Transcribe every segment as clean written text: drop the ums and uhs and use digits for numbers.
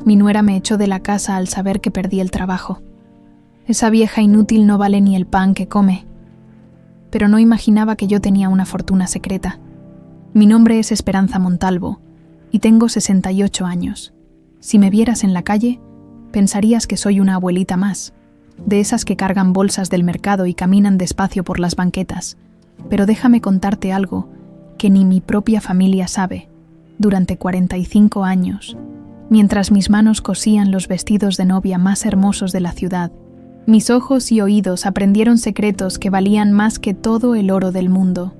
Mi nuera me echó de la casa al saber que perdí el trabajo. Esa vieja inútil no vale ni el pan que come. Pero no imaginaba que yo tenía una fortuna secreta. Mi nombre es Esperanza Montalvo y tengo 68 años. Si me vieras en la calle, pensarías que soy una abuelita más, de esas que cargan bolsas del mercado y caminan despacio por las banquetas. Pero déjame contarte algo que ni mi propia familia sabe. Durante 45 años, mientras mis manos cosían los vestidos de novia más hermosos de la ciudad, mis ojos y oídos aprendieron secretos que valían más que todo el oro del mundo.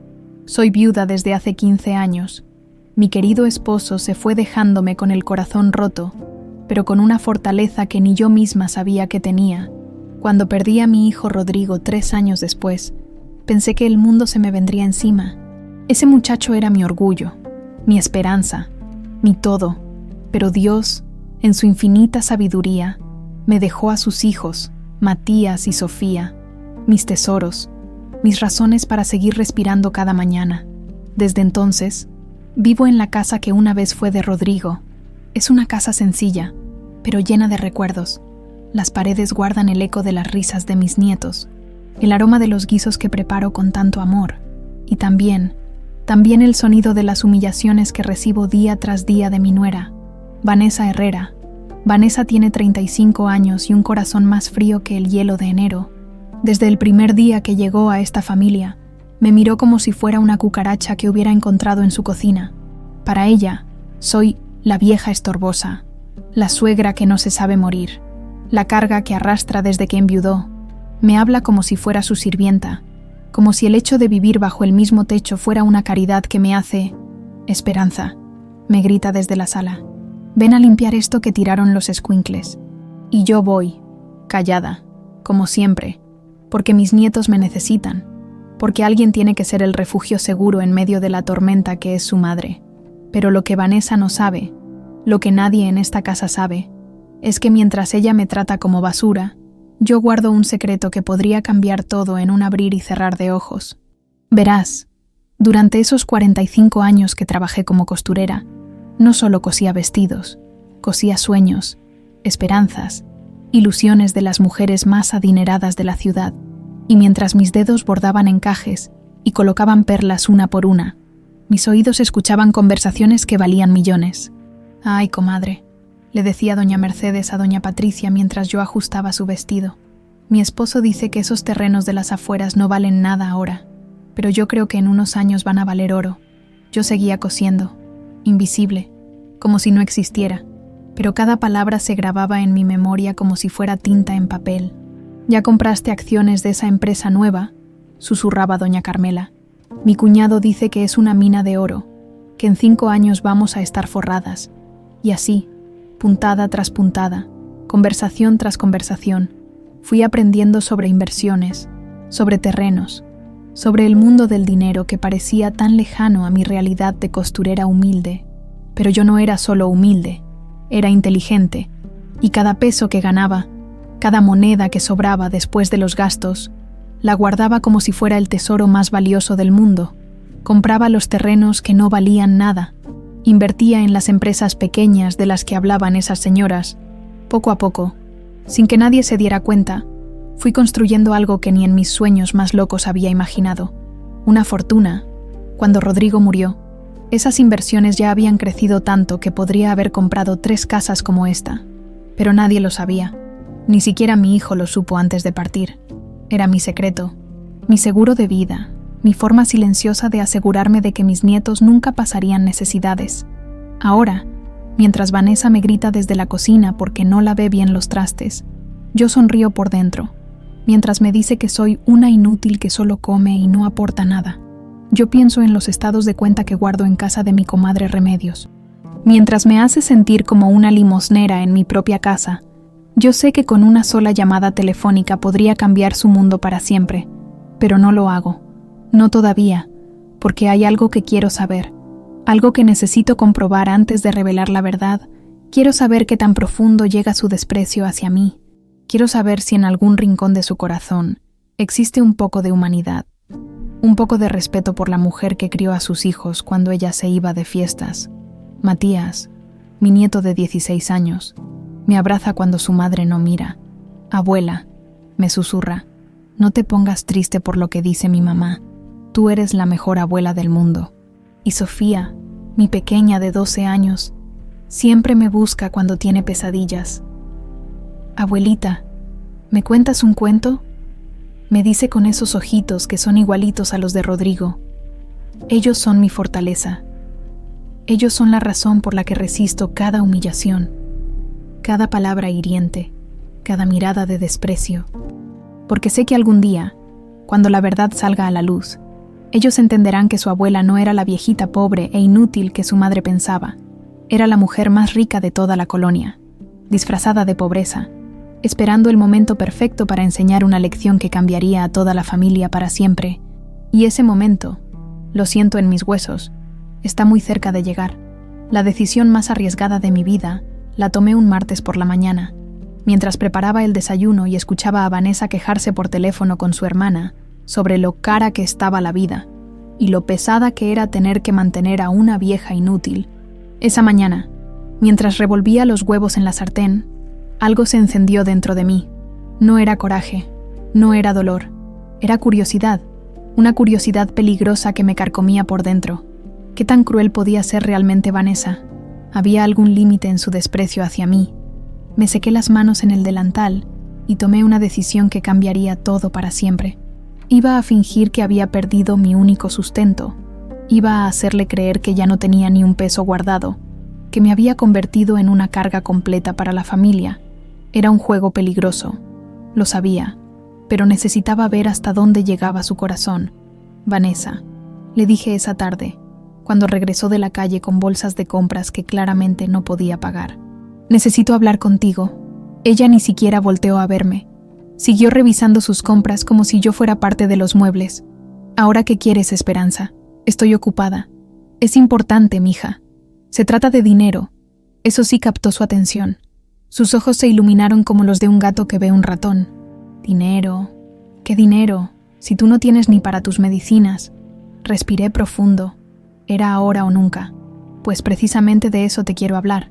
Soy viuda desde hace 15 años. Mi querido esposo se fue dejándome con el corazón roto, pero con una fortaleza que ni yo misma sabía que tenía. Cuando perdí a mi hijo Rodrigo 3 años después, pensé que el mundo se me vendría encima. Ese muchacho era mi orgullo, mi esperanza, mi todo, pero Dios, en su infinita sabiduría, me dejó a sus hijos, Matías y Sofía, mis tesoros, mis razones para seguir respirando cada mañana. Desde entonces, vivo en la casa que una vez fue de Rodrigo. Es una casa sencilla, pero llena de recuerdos. Las paredes guardan el eco de las risas de mis nietos, el aroma de los guisos que preparo con tanto amor, y también el sonido de las humillaciones que recibo día tras día de mi nuera, Vanessa Herrera. Vanessa tiene 35 años y un corazón más frío que el hielo de enero. Desde el primer día que llegó a esta familia, me miró como si fuera una cucaracha que hubiera encontrado en su cocina. Para ella, soy la vieja estorbosa, la suegra que no se sabe morir, la carga que arrastra desde que enviudó. Me habla como si fuera su sirvienta, como si el hecho de vivir bajo el mismo techo fuera una caridad que me hace... Esperanza, me grita desde la sala. Ven a limpiar esto que tiraron los escuincles. Y yo voy, callada, como siempre, porque mis nietos me necesitan, porque alguien tiene que ser el refugio seguro en medio de la tormenta que es su madre. Pero lo que Vanessa no sabe, lo que nadie en esta casa sabe, es que mientras ella me trata como basura, yo guardo un secreto que podría cambiar todo en un abrir y cerrar de ojos. Verás, durante esos 45 años que trabajé como costurera, no solo cosía vestidos, cosía sueños, esperanzas, ilusiones de las mujeres más adineradas de la ciudad, y mientras mis dedos bordaban encajes y colocaban perlas una por una, mis oídos escuchaban conversaciones que valían millones. «Ay, comadre», le decía doña Mercedes a doña Patricia mientras yo ajustaba su vestido. «Mi esposo dice que esos terrenos de las afueras no valen nada ahora, pero yo creo que en unos años van a valer oro». Yo seguía cosiendo, invisible, como si no existiera, pero cada palabra se grababa en mi memoria como si fuera tinta en papel. «¿Ya compraste acciones de esa empresa nueva?», susurraba doña Carmela. «Mi cuñado dice que es una mina de oro, que en 5 años vamos a estar forradas». Y así, puntada tras puntada, conversación tras conversación, fui aprendiendo sobre inversiones, sobre terrenos, sobre el mundo del dinero que parecía tan lejano a mi realidad de costurera humilde. Pero yo no era solo humilde, era inteligente, y cada peso que ganaba, cada moneda que sobraba después de los gastos, la guardaba como si fuera el tesoro más valioso del mundo. Compraba los terrenos que no valían nada, invertía en las empresas pequeñas de las que hablaban esas señoras. Poco a poco, sin que nadie se diera cuenta, fui construyendo algo que ni en mis sueños más locos había imaginado. Una fortuna. Cuando Rodrigo murió, esas inversiones ya habían crecido tanto que podría haber comprado 3 casas como esta. Pero nadie lo sabía. Ni siquiera mi hijo lo supo antes de partir. Era mi secreto, mi seguro de vida, mi forma silenciosa de asegurarme de que mis nietos nunca pasarían necesidades. Ahora, mientras Vanessa me grita desde la cocina porque no la ve bien los trastes, yo sonrío por dentro, mientras me dice que soy una inútil que solo come y no aporta nada. Yo pienso en los estados de cuenta que guardo en casa de mi comadre Remedios. Mientras me hace sentir como una limosnera en mi propia casa, yo sé que con una sola llamada telefónica podría cambiar su mundo para siempre, pero no lo hago. No todavía, porque hay algo que quiero saber, algo que necesito comprobar antes de revelar la verdad. Quiero saber qué tan profundo llega su desprecio hacia mí. Quiero saber si en algún rincón de su corazón existe un poco de humanidad, un poco de respeto por la mujer que crió a sus hijos cuando ella se iba de fiestas. Matías, mi nieto de 16 años, Me abraza cuando su madre no mira. Abuela, me susurra, no te pongas triste por lo que dice mi mamá. Tú eres la mejor abuela del mundo. Y Sofía, mi pequeña de 12 años, siempre me busca cuando tiene pesadillas. Abuelita, ¿me cuentas un cuento? Me dice con esos ojitos que son igualitos a los de Rodrigo. Ellos son mi fortaleza. Ellos son la razón por la que resisto cada humillación, cada palabra hiriente, cada mirada de desprecio. Porque sé que algún día, cuando la verdad salga a la luz, ellos entenderán que su abuela no era la viejita pobre e inútil que su madre pensaba. Era la mujer más rica de toda la colonia, disfrazada de pobreza, esperando el momento perfecto para enseñar una lección que cambiaría a toda la familia para siempre. Y ese momento, lo siento en mis huesos, está muy cerca de llegar. La decisión más arriesgada de mi vida la tomé un martes por la mañana, mientras preparaba el desayuno y escuchaba a Vanessa quejarse por teléfono con su hermana sobre lo cara que estaba la vida y lo pesada que era tener que mantener a una vieja inútil. Esa mañana, mientras revolvía los huevos en la sartén, algo se encendió dentro de mí. No era coraje, no era dolor, era curiosidad, una curiosidad peligrosa que me carcomía por dentro. ¿Qué tan cruel podía ser realmente Vanessa? ¿Había algún límite en su desprecio hacia mí? Me sequé las manos en el delantal y tomé una decisión que cambiaría todo para siempre. Iba a fingir que había perdido mi único sustento. Iba a hacerle creer que ya no tenía ni un peso guardado, que me había convertido en una carga completa para la familia. Era un juego peligroso, lo sabía, pero necesitaba ver hasta dónde llegaba su corazón. Vanessa, le dije esa tarde, cuando regresó de la calle con bolsas de compras que claramente no podía pagar. Necesito hablar contigo. Ella ni siquiera volteó a verme. Siguió revisando sus compras como si yo fuera parte de los muebles. ¿Ahora qué quieres, Esperanza? Estoy ocupada. Es importante, mija. Se trata de dinero. Eso sí captó su atención. Sus ojos se iluminaron como los de un gato que ve un ratón. Dinero. ¿Qué dinero? Si tú no tienes ni para tus medicinas. Respiré profundo. Era ahora o nunca. Pues precisamente de eso te quiero hablar.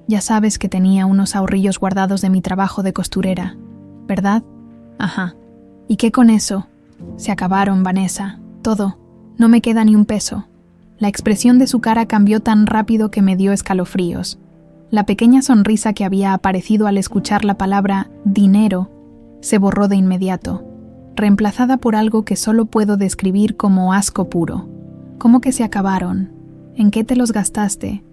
Ya sabes que tenía unos ahorrillos guardados de mi trabajo de costurera, ¿verdad? Ajá. ¿Y qué con eso? Se acabaron, Vanessa. Todo. No me queda ni un peso. La expresión de su cara cambió tan rápido que me dio escalofríos. La pequeña sonrisa que había aparecido al escuchar la palabra dinero se borró de inmediato, reemplazada por algo que solo puedo describir como asco puro. ¿Cómo que se acabaron? ¿En qué te los gastaste?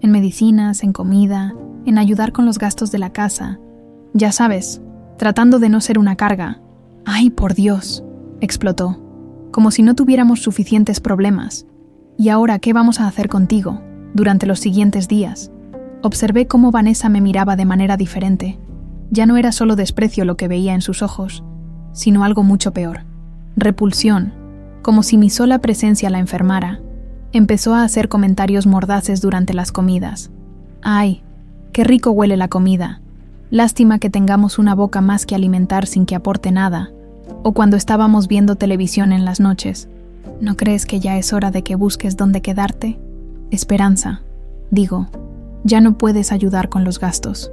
¿En medicinas, en comida, en ayudar con los gastos de la casa? Ya sabes, tratando de no ser una carga. ¡Ay, por Dios!, explotó, como si no tuviéramos suficientes problemas. ¿Y ahora qué vamos a hacer contigo durante los siguientes días? Observé cómo Vanessa me miraba de manera diferente. Ya no era solo desprecio lo que veía en sus ojos, sino algo mucho peor. Repulsión, como si mi sola presencia la enfermara. Empezó a hacer comentarios mordaces durante las comidas. ¡Ay, qué rico huele la comida! Lástima que tengamos una boca más que alimentar sin que aporte nada. O cuando estábamos viendo televisión en las noches. ¿No crees que ya es hora de que busques dónde quedarte? Esperanza, digo, ya no puedes ayudar con los gastos.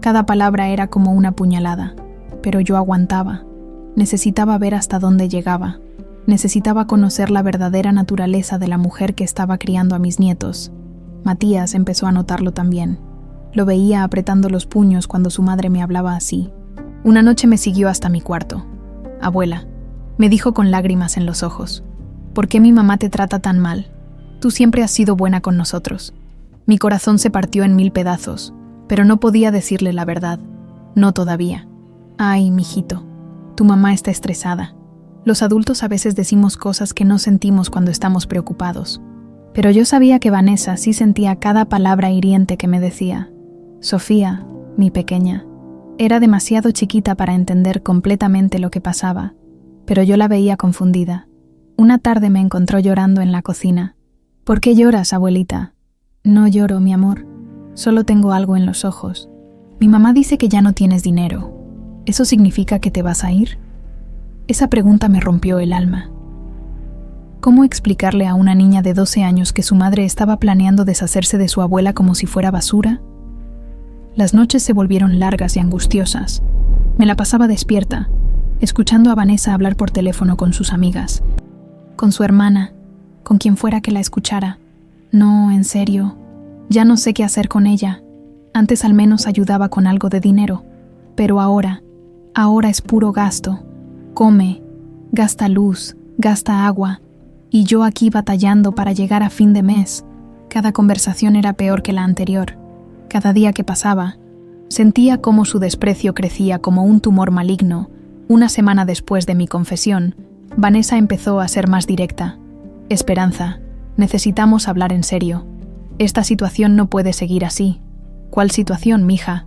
Cada palabra era como una puñalada, pero yo aguantaba. Necesitaba ver hasta dónde llegaba. Necesitaba conocer la verdadera naturaleza de la mujer que estaba criando a mis nietos. Matías empezó a notarlo también. Lo veía apretando los puños cuando su madre me hablaba así. Una noche me siguió hasta mi cuarto. Abuela, me dijo con lágrimas en los ojos, ¿por qué mi mamá te trata tan mal? Tú siempre has sido buena con nosotros. Mi corazón se partió en 1000 pedazos, pero no podía decirle la verdad. No todavía. Ay, mijito, tu mamá está estresada. Los adultos a veces decimos cosas que no sentimos cuando estamos preocupados. Pero yo sabía que Vanessa sí sentía cada palabra hiriente que me decía. Sofía, mi pequeña, era demasiado chiquita para entender completamente lo que pasaba, pero yo la veía confundida. Una tarde me encontró llorando en la cocina. ¿Por qué lloras, abuelita? No lloro, mi amor. Solo tengo algo en los ojos. Mi mamá dice que ya no tienes dinero. ¿Eso significa que te vas a ir? Esa pregunta me rompió el alma. ¿Cómo explicarle a una niña de 12 años que su madre estaba planeando deshacerse de su abuela como si fuera basura? Las noches se volvieron largas y angustiosas. Me la pasaba despierta, escuchando a Vanessa hablar por teléfono con sus amigas, con su hermana, con quien fuera que la escuchara. No, en serio, ya no sé qué hacer con ella. Antes al menos ayudaba con algo de dinero, pero ahora es puro gasto. Come, gasta luz, gasta agua, y yo aquí batallando para llegar a fin de mes. Cada conversación era peor que la anterior. Cada día que pasaba, sentía cómo su desprecio crecía como un tumor maligno. Una semana después de mi confesión, Vanessa empezó a ser más directa. Esperanza, necesitamos hablar en serio. Esta situación no puede seguir así. ¿Cuál situación, mija?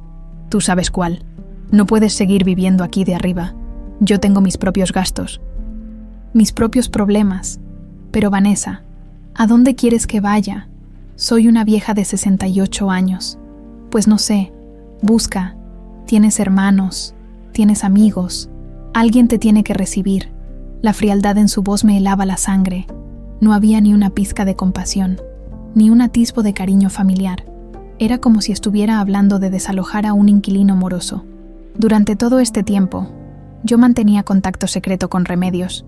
Tú sabes cuál. No puedes seguir viviendo aquí de arriba. Yo tengo mis propios gastos, mis propios problemas. Pero Vanessa, ¿a dónde quieres que vaya? Soy una vieja de 68 años. Pues no sé, busca. Tienes hermanos, tienes amigos. Alguien te tiene que recibir. La frialdad en su voz me helaba la sangre. No había ni una pizca de compasión, ni un atisbo de cariño familiar. Era como si estuviera hablando de desalojar a un inquilino moroso. Durante todo este tiempo, yo mantenía contacto secreto con Remedios,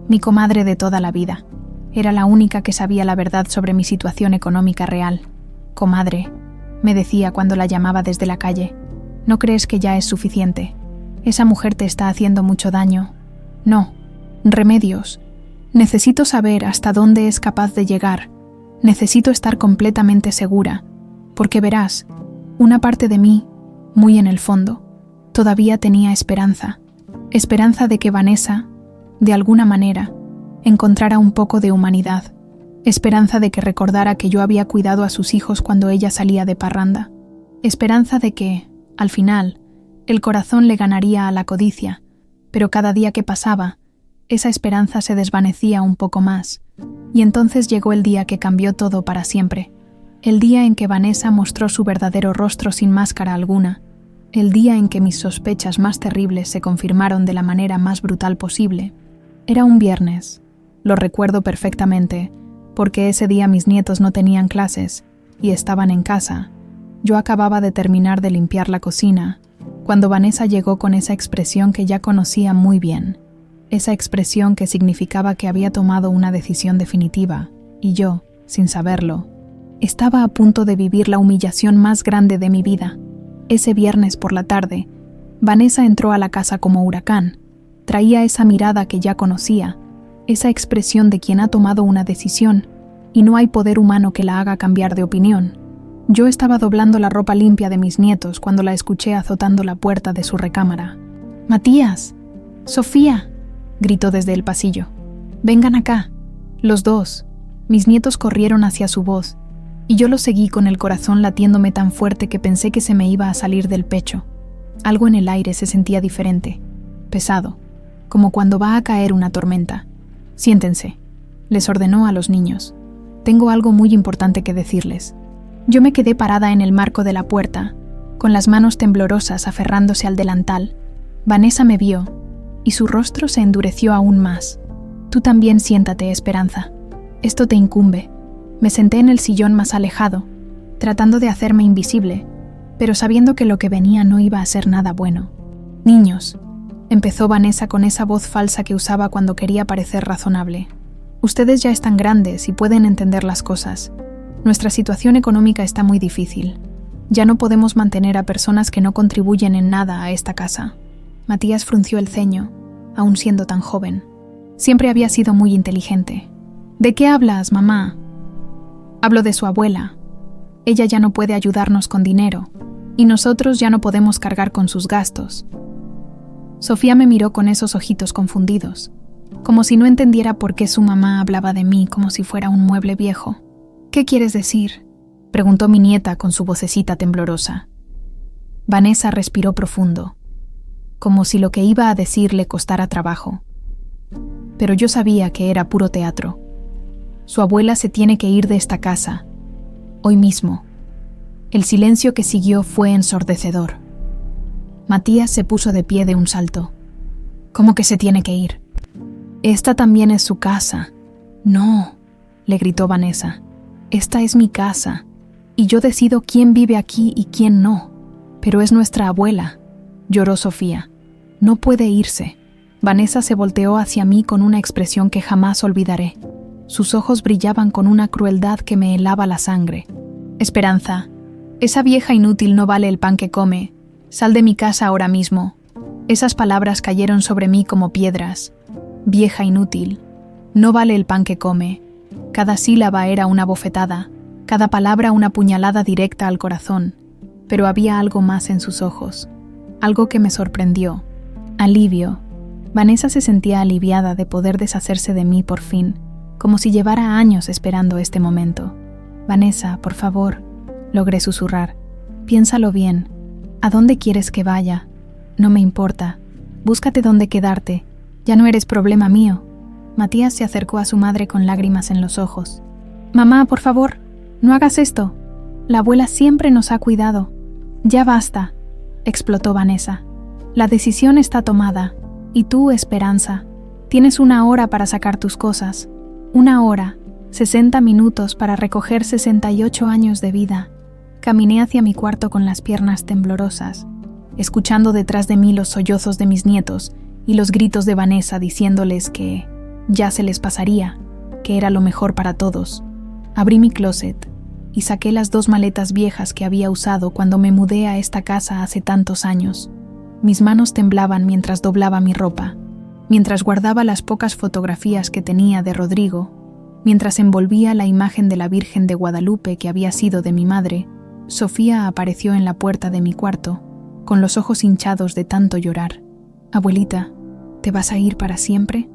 mi comadre de toda la vida. Era la única que sabía la verdad sobre mi situación económica real. Comadre, me decía cuando la llamaba desde la calle, ¿no crees que ya es suficiente? Esa mujer te está haciendo mucho daño. No, Remedios. Necesito saber hasta dónde es capaz de llegar. Necesito estar completamente segura, porque verás, una parte de mí, muy en el fondo, todavía tenía esperanza. Esperanza de que Vanessa, de alguna manera, encontrara un poco de humanidad. Esperanza de que recordara que yo había cuidado a sus hijos cuando ella salía de parranda. Esperanza de que, al final, el corazón le ganaría a la codicia, pero cada día que pasaba, esa esperanza se desvanecía un poco más, y entonces llegó el día que cambió todo para siempre. El día en que Vanessa mostró su verdadero rostro sin máscara alguna. El día en que mis sospechas más terribles se confirmaron de la manera más brutal posible. Era un viernes. Lo recuerdo perfectamente, porque ese día mis nietos no tenían clases y estaban en casa. Yo acababa de terminar de limpiar la cocina, cuando Vanessa llegó con esa expresión que ya conocía muy bien. Esa expresión que significaba que había tomado una decisión definitiva, y yo, sin saberlo, estaba a punto de vivir la humillación más grande de mi vida. Ese viernes por la tarde, Vanessa entró a la casa como huracán. Traía esa mirada que ya conocía, esa expresión de quien ha tomado una decisión, y no hay poder humano que la haga cambiar de opinión. Yo estaba doblando la ropa limpia de mis nietos cuando la escuché azotando la puerta de su recámara. «Matías, Sofía», gritó desde el pasillo. «Vengan acá». Los dos. Mis nietos corrieron hacia su voz, y yo lo seguí con el corazón latiéndome tan fuerte que pensé que se me iba a salir del pecho. Algo en el aire se sentía diferente, pesado, como cuando va a caer una tormenta. «Siéntense», les ordenó a los niños. «Tengo algo muy importante que decirles». Yo me quedé parada en el marco de la puerta, con las manos temblorosas aferrándose al delantal. Vanessa me vio, y su rostro se endureció aún más. «Tú también siéntate, Esperanza. Esto te incumbe». Me senté en el sillón más alejado, tratando de hacerme invisible, pero sabiendo que lo que venía no iba a ser nada bueno. «Niños», empezó Vanessa con esa voz falsa que usaba cuando quería parecer razonable. «Ustedes ya están grandes y pueden entender las cosas. Nuestra situación económica está muy difícil. Ya no podemos mantener a personas que no contribuyen en nada a esta casa». Matías frunció el ceño, aún siendo tan joven. Siempre había sido muy inteligente. «¿De qué hablas, mamá?» «Hablo de su abuela. Ella ya no puede ayudarnos con dinero, y nosotros ya no podemos cargar con sus gastos». Sofía me miró con esos ojitos confundidos, como si no entendiera por qué su mamá hablaba de mí como si fuera un mueble viejo. «¿Qué quieres decir?», preguntó mi nieta con su vocecita temblorosa. Vanessa respiró profundo, como si lo que iba a decir le costara trabajo. Pero yo sabía que era puro teatro. Su abuela se tiene que ir de esta casa, hoy mismo. El silencio que siguió fue ensordecedor. Matías se puso de pie de un salto. «¿Cómo que se tiene que ir? Esta también es su casa». «No», le gritó Vanessa. «Esta es mi casa, y yo decido quién vive aquí y quién no. Pero es nuestra abuela, lloró Sofía. No puede irse. Vanessa se volteó hacia mí con una expresión que jamás olvidaré. Sus ojos brillaban con una crueldad que me helaba la sangre. Esperanza, esa vieja inútil no vale el pan que come. Sal de mi casa ahora mismo. Esas palabras cayeron sobre mí como piedras. Vieja inútil, no vale el pan que come. Cada sílaba era una bofetada, cada palabra una puñalada directa al corazón. Pero había algo más en sus ojos, algo que me sorprendió. Alivio. Vanessa se sentía aliviada de poder deshacerse de mí por fin, como si llevara años esperando este momento. Vanessa, por favor, logré susurrar. Piénsalo bien. ¿A dónde quieres que vaya? No me importa. Búscate dónde quedarte. Ya no eres problema mío. Matías se acercó a su madre con lágrimas en los ojos. Mamá, por favor, no hagas esto. La abuela siempre nos ha cuidado. Ya basta, explotó Vanessa. La decisión está tomada. Y tú, Esperanza, tienes 1 hora para sacar tus cosas. 1 hora, 60 minutos para recoger 68 años de vida. Caminé hacia mi cuarto con las piernas temblorosas, escuchando detrás de mí los sollozos de mis nietos y los gritos de Vanessa diciéndoles que ya se les pasaría, que era lo mejor para todos. Abrí mi closet y saqué las 2 maletas viejas que había usado cuando me mudé a esta casa hace tantos años. Mis manos temblaban mientras doblaba mi ropa, mientras guardaba las pocas fotografías que tenía de Rodrigo, mientras envolvía la imagen de la Virgen de Guadalupe que había sido de mi madre. Sofía apareció en la puerta de mi cuarto, con los ojos hinchados de tanto llorar. Abuelita, ¿te vas a ir para siempre?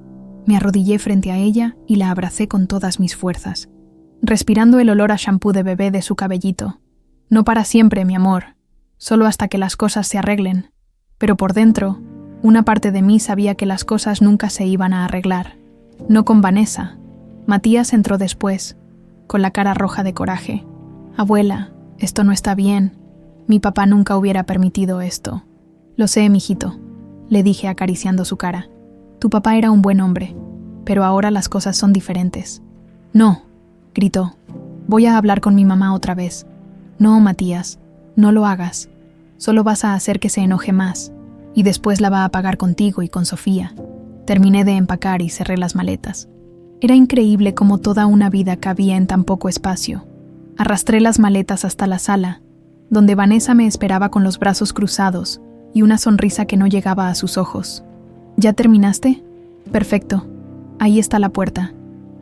Me arrodillé frente a ella y la abracé con todas mis fuerzas, respirando el olor a shampoo de bebé de su cabellito. No para siempre, mi amor, solo hasta que las cosas se arreglen. Pero por dentro, una parte de mí sabía que las cosas nunca se iban a arreglar. No con Vanessa. Matías entró después, con la cara roja de coraje. Abuela, esto no está bien. Mi papá nunca hubiera permitido esto. Lo sé, mijito, le dije acariciando su cara. Tu papá era un buen hombre, pero ahora las cosas son diferentes. No, gritó. Voy a hablar con mi mamá otra vez. No, Matías, no lo hagas. Solo vas a hacer que se enoje más, y después la va a pagar contigo y con Sofía. Terminé de empacar y cerré las maletas. Era increíble cómo toda una vida cabía en tan poco espacio. Arrastré las maletas hasta la sala, donde Vanessa me esperaba con los brazos cruzados y una sonrisa que no llegaba a sus ojos. ¿Ya terminaste? Perfecto. Ahí está la puerta.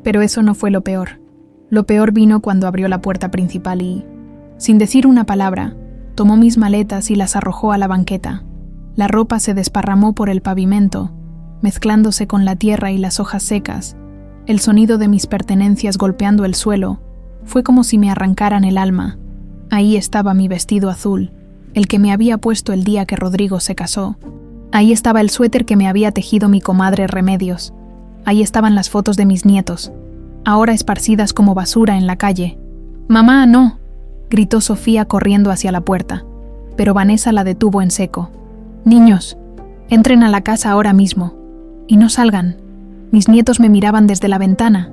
Pero eso no fue lo peor. Lo peor vino cuando abrió la puerta principal y, sin decir una palabra, tomó mis maletas y las arrojó a la banqueta. La ropa se desparramó por el pavimento, mezclándose con la tierra y las hojas secas. El sonido de mis pertenencias golpeando el suelo fue como si me arrancaran el alma. Ahí estaba mi vestido azul, el que me había puesto el día que Rodrigo se casó. Ahí estaba el suéter que me había tejido mi comadre Remedios. Ahí estaban las fotos de mis nietos, ahora esparcidas como basura en la calle. «Mamá, no», gritó Sofía corriendo hacia la puerta, pero Vanessa la detuvo en seco. «Niños, entren a la casa ahora mismo, y no salgan». Mis nietos me miraban desde la ventana,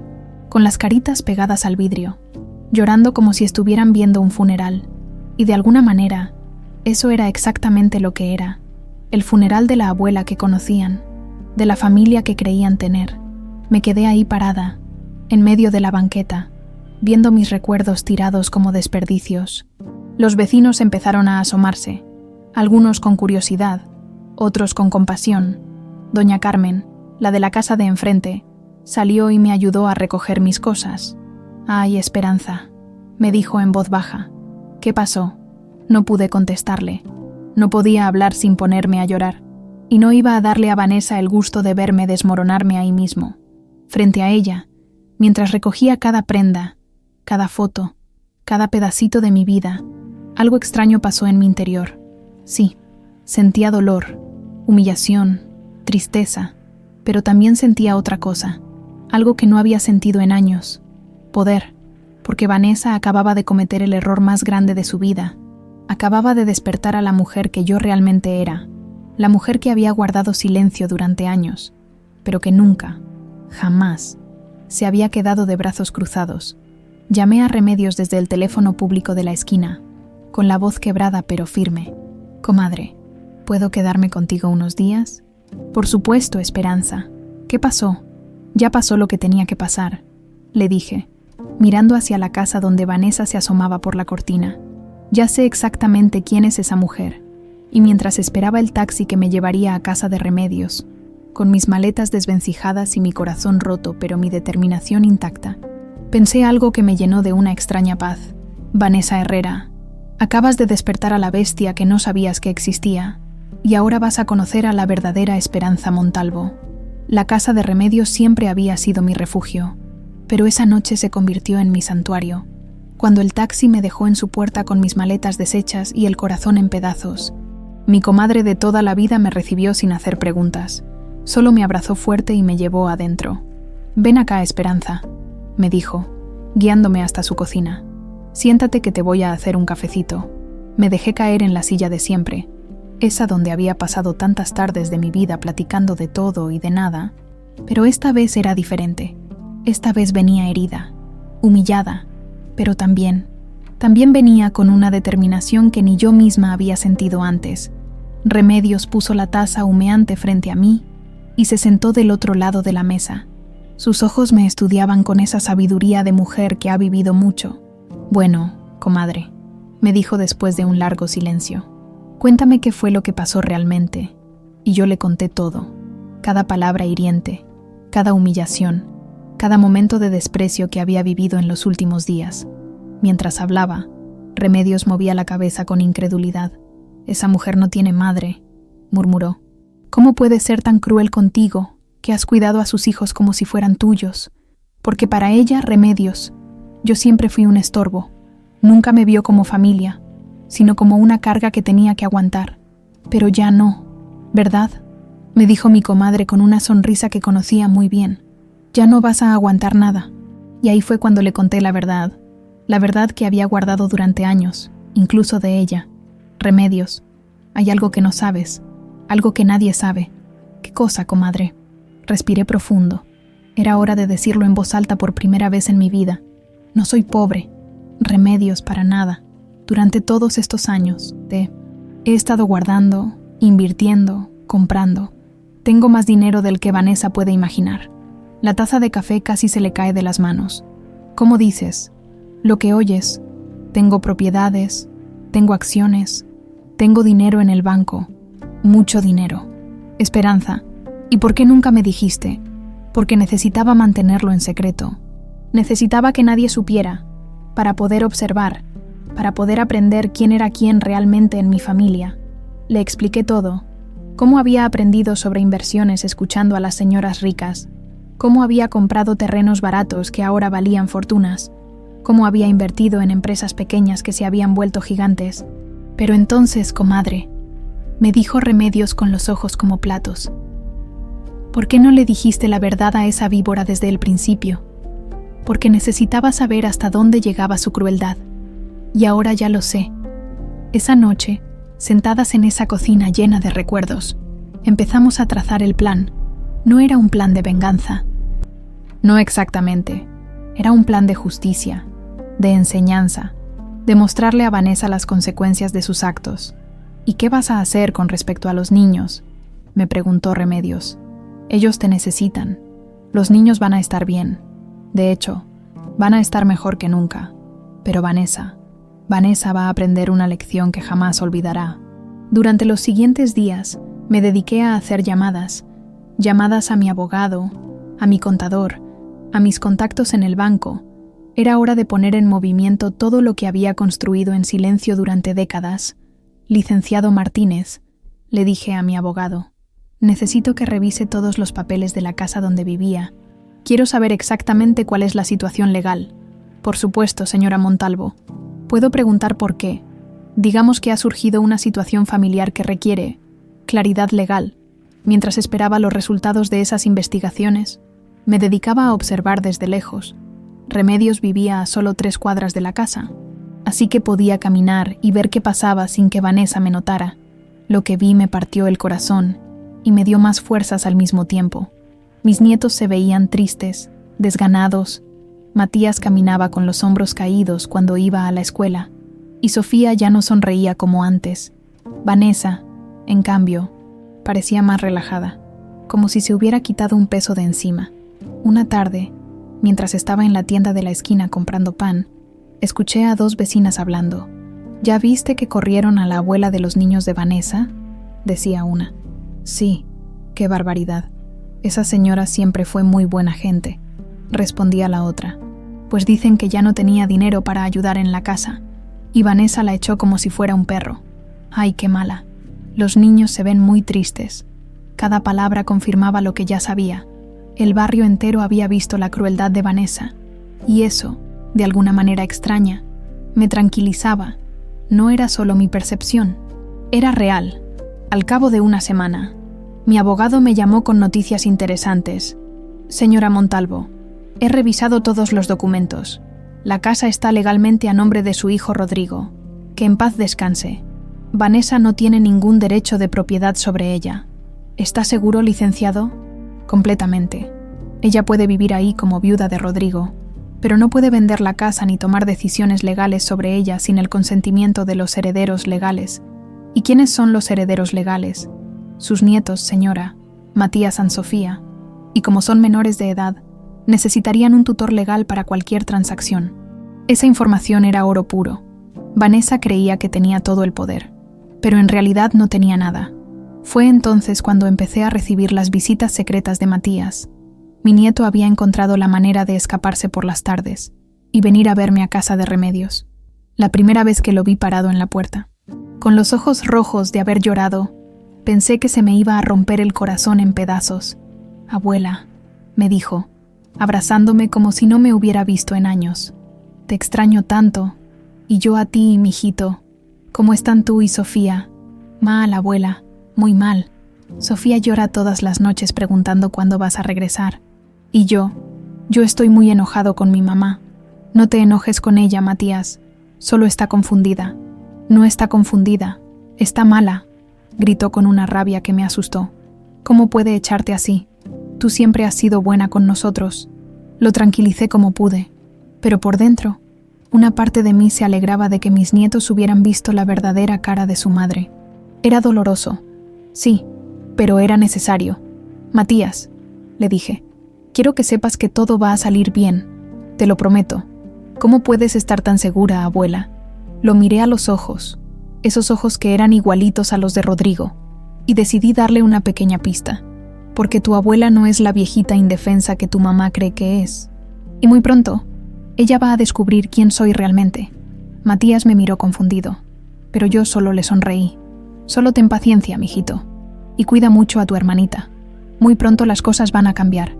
con las caritas pegadas al vidrio, llorando como si estuvieran viendo un funeral, y de alguna manera, eso era exactamente lo que era, el funeral de la abuela que conocían, de la familia que creían tener. Me quedé ahí parada, en medio de la banqueta, viendo mis recuerdos tirados como desperdicios. Los vecinos empezaron a asomarse, algunos con curiosidad, otros con compasión. Doña Carmen, la de la casa de enfrente, salió y me ayudó a recoger mis cosas. «Ay, Esperanza», me dijo en voz baja. «¿Qué pasó?» No pude contestarle. No podía hablar sin ponerme a llorar, y no iba a darle a Vanessa el gusto de verme desmoronarme ahí mismo, frente a ella, mientras recogía cada prenda, cada foto, cada pedacito de mi vida. Algo extraño pasó en mi interior. Sí, sentía dolor, humillación, tristeza, pero también sentía otra cosa, algo que no había sentido en años: poder, porque Vanessa acababa de cometer el error más grande de su vida. Acababa de despertar a la mujer que yo realmente era, la mujer que había guardado silencio durante años, pero que nunca, jamás, se había quedado de brazos cruzados. Llamé a Remedios desde el teléfono público de la esquina, con la voz quebrada pero firme. Comadre, ¿puedo quedarme contigo unos días? Por supuesto, Esperanza. ¿Qué pasó? Ya pasó lo que tenía que pasar, le dije, mirando hacia la casa donde Vanessa se asomaba por la cortina. Ya sé exactamente quién es esa mujer. Y mientras esperaba el taxi que me llevaría a casa de Remedios, con mis maletas desvencijadas y mi corazón roto pero mi determinación intacta, pensé algo que me llenó de una extraña paz. Vanessa Herrera, acabas de despertar a la bestia que no sabías que existía, y ahora vas a conocer a la verdadera Esperanza Montalvo. La casa de Remedios siempre había sido mi refugio, pero esa noche se convirtió en mi santuario. Cuando el taxi me dejó en su puerta con mis maletas deshechas y el corazón en pedazos, mi comadre de toda la vida me recibió sin hacer preguntas. Solo me abrazó fuerte y me llevó adentro. «Ven acá, Esperanza», me dijo, guiándome hasta su cocina. «Siéntate que te voy a hacer un cafecito». Me dejé caer en la silla de siempre, esa donde había pasado tantas tardes de mi vida platicando de todo y de nada, pero esta vez era diferente. Esta vez venía herida, humillada, pero también venía con una determinación que ni yo misma había sentido antes. Remedios puso la taza humeante frente a mí y se sentó del otro lado de la mesa. Sus ojos me estudiaban con esa sabiduría de mujer que ha vivido mucho. «Bueno, comadre», me dijo después de un largo silencio, «cuéntame qué fue lo que pasó realmente». Y yo le conté todo, cada palabra hiriente, cada humillación, cada momento de desprecio que había vivido en los últimos días. Mientras hablaba, Remedios movía la cabeza con incredulidad. «Esa mujer no tiene madre», murmuró. «¿Cómo puede ser tan cruel contigo, que has cuidado a sus hijos como si fueran tuyos? Porque para ella, Remedios, yo siempre fui un estorbo. Nunca me vio como familia, sino como una carga que tenía que aguantar. Pero ya no, ¿verdad?», me dijo mi comadre con una sonrisa que conocía muy bien. «Ya no vas a aguantar nada». Y ahí fue cuando le conté la verdad que había guardado durante años, incluso de ella. «Remedios, hay algo que no sabes, algo que nadie sabe». «¿Qué cosa, comadre?». Respiré profundo. Era hora de decirlo en voz alta por primera vez en mi vida. «No soy pobre, Remedios, para nada. Durante todos estos años he estado guardando, invirtiendo, comprando. Tengo más dinero del que Vanessa puede imaginar». La taza de café casi se le cae de las manos. «¿Cómo dices?». «Lo que oyes. Tengo propiedades, tengo acciones, tengo dinero en el banco, mucho dinero». «Esperanza, ¿y por qué nunca me dijiste?». «Porque necesitaba mantenerlo en secreto. Necesitaba que nadie supiera, para poder observar, para poder aprender quién era quién realmente en mi familia». Le expliqué todo, cómo había aprendido sobre inversiones escuchando a las señoras ricas, cómo había comprado terrenos baratos que ahora valían fortunas, cómo había invertido en empresas pequeñas que se habían vuelto gigantes. «Pero entonces, comadre», me dijo Remedios con los ojos como platos, «¿por qué no le dijiste la verdad a esa víbora desde el principio?». «Porque necesitaba saber hasta dónde llegaba su crueldad. Y ahora ya lo sé». Esa noche, sentadas en esa cocina llena de recuerdos, empezamos a trazar el plan. No era un plan de venganza. No exactamente. Era un plan de justicia, de enseñanza, de mostrarle a Vanessa las consecuencias de sus actos. «¿Y qué vas a hacer con respecto a los niños?», me preguntó Remedios. «Ellos te necesitan. Los niños van a estar bien. De hecho, van a estar mejor que nunca. Pero Vanessa va a aprender una lección que jamás olvidará». Durante los siguientes días, me dediqué a hacer llamadas a mi abogado, a mi contador, a mis contactos en el banco. Era hora de poner en movimiento todo lo que había construido en silencio durante décadas. «Licenciado Martínez», le dije a mi abogado, «necesito que revise todos los papeles de la casa donde vivía. Quiero saber exactamente cuál es la situación legal». «Por supuesto, señora Montalvo. ¿Puedo preguntar por qué?». «Digamos que ha surgido una situación familiar que requiere claridad legal». Mientras esperaba los resultados de esas investigaciones, me dedicaba a observar desde lejos. Remedios vivía a solo 3 cuadras de la casa, así que podía caminar y ver qué pasaba sin que Vanessa me notara. Lo que vi me partió el corazón y me dio más fuerzas al mismo tiempo. Mis nietos se veían tristes, desganados. Matías caminaba con los hombros caídos cuando iba a la escuela, y Sofía ya no sonreía como antes. Vanessa, en cambio, parecía más relajada, como si se hubiera quitado un peso de encima. Una tarde, mientras estaba en la tienda de la esquina comprando pan, escuché a 2 vecinas hablando. ¿Ya viste que corrieron a la abuela de los niños de Vanessa?, decía una. Sí, qué barbaridad. Esa señora siempre fue muy buena gente, respondía la otra. Pues dicen que ya no tenía dinero para ayudar en la casa, y Vanessa la echó como si fuera un perro. ¡Ay, qué mala! Los niños se ven muy tristes. Cada palabra confirmaba lo que ya sabía. El barrio entero había visto la crueldad de Vanessa, y eso, de alguna manera extraña, me tranquilizaba. No era solo mi percepción, era real. Al cabo de una semana, mi abogado me llamó con noticias interesantes. Señora Montalvo, he revisado todos los documentos. La casa está legalmente a nombre de su hijo Rodrigo. Que en paz descanse. Vanessa no tiene ningún derecho de propiedad sobre ella. ¿Está seguro, licenciado? Completamente. Ella puede vivir ahí como viuda de Rodrigo, pero no puede vender la casa ni tomar decisiones legales sobre ella sin el consentimiento de los herederos legales. ¿Y quiénes son los herederos legales? Sus nietos, señora, Matías y Sofía, y como son menores de edad, necesitarían un tutor legal para cualquier transacción. Esa información era oro puro. Vanessa creía que tenía todo el poder, pero en realidad no tenía nada. Fue entonces cuando empecé a recibir las visitas secretas de Matías. Mi nieto había encontrado la manera de escaparse por las tardes y venir a verme a casa de Remedios. La primera vez que lo vi parado en la puerta, con los ojos rojos de haber llorado, pensé que se me iba a romper el corazón en pedazos. Abuela, me dijo, abrazándome como si no me hubiera visto en años. Te extraño tanto, y yo a ti, mijito. ¿Cómo están tú y Sofía? Mal, abuela, muy mal. Sofía llora todas las noches preguntando cuándo vas a regresar. Y yo estoy muy enojado con mi mamá. No te enojes con ella, Matías. Solo está confundida. No está confundida, está mala, gritó con una rabia que me asustó. ¿Cómo puede echarte así? Tú siempre has sido buena con nosotros. Lo tranquilicé como pude, pero por dentro, una parte de mí se alegraba de que mis nietos hubieran visto la verdadera cara de su madre. Era doloroso, sí, pero era necesario. Matías, le dije, quiero que sepas que todo va a salir bien, te lo prometo. ¿Cómo puedes estar tan segura, abuela? Lo miré a los ojos, esos ojos que eran igualitos a los de Rodrigo, y decidí darle una pequeña pista, porque tu abuela no es la viejita indefensa que tu mamá cree que es. Y muy pronto, ella va a descubrir quién soy realmente. Matías me miró confundido, pero yo solo le sonreí. Solo ten paciencia, mijito, y cuida mucho a tu hermanita. Muy pronto las cosas van a cambiar,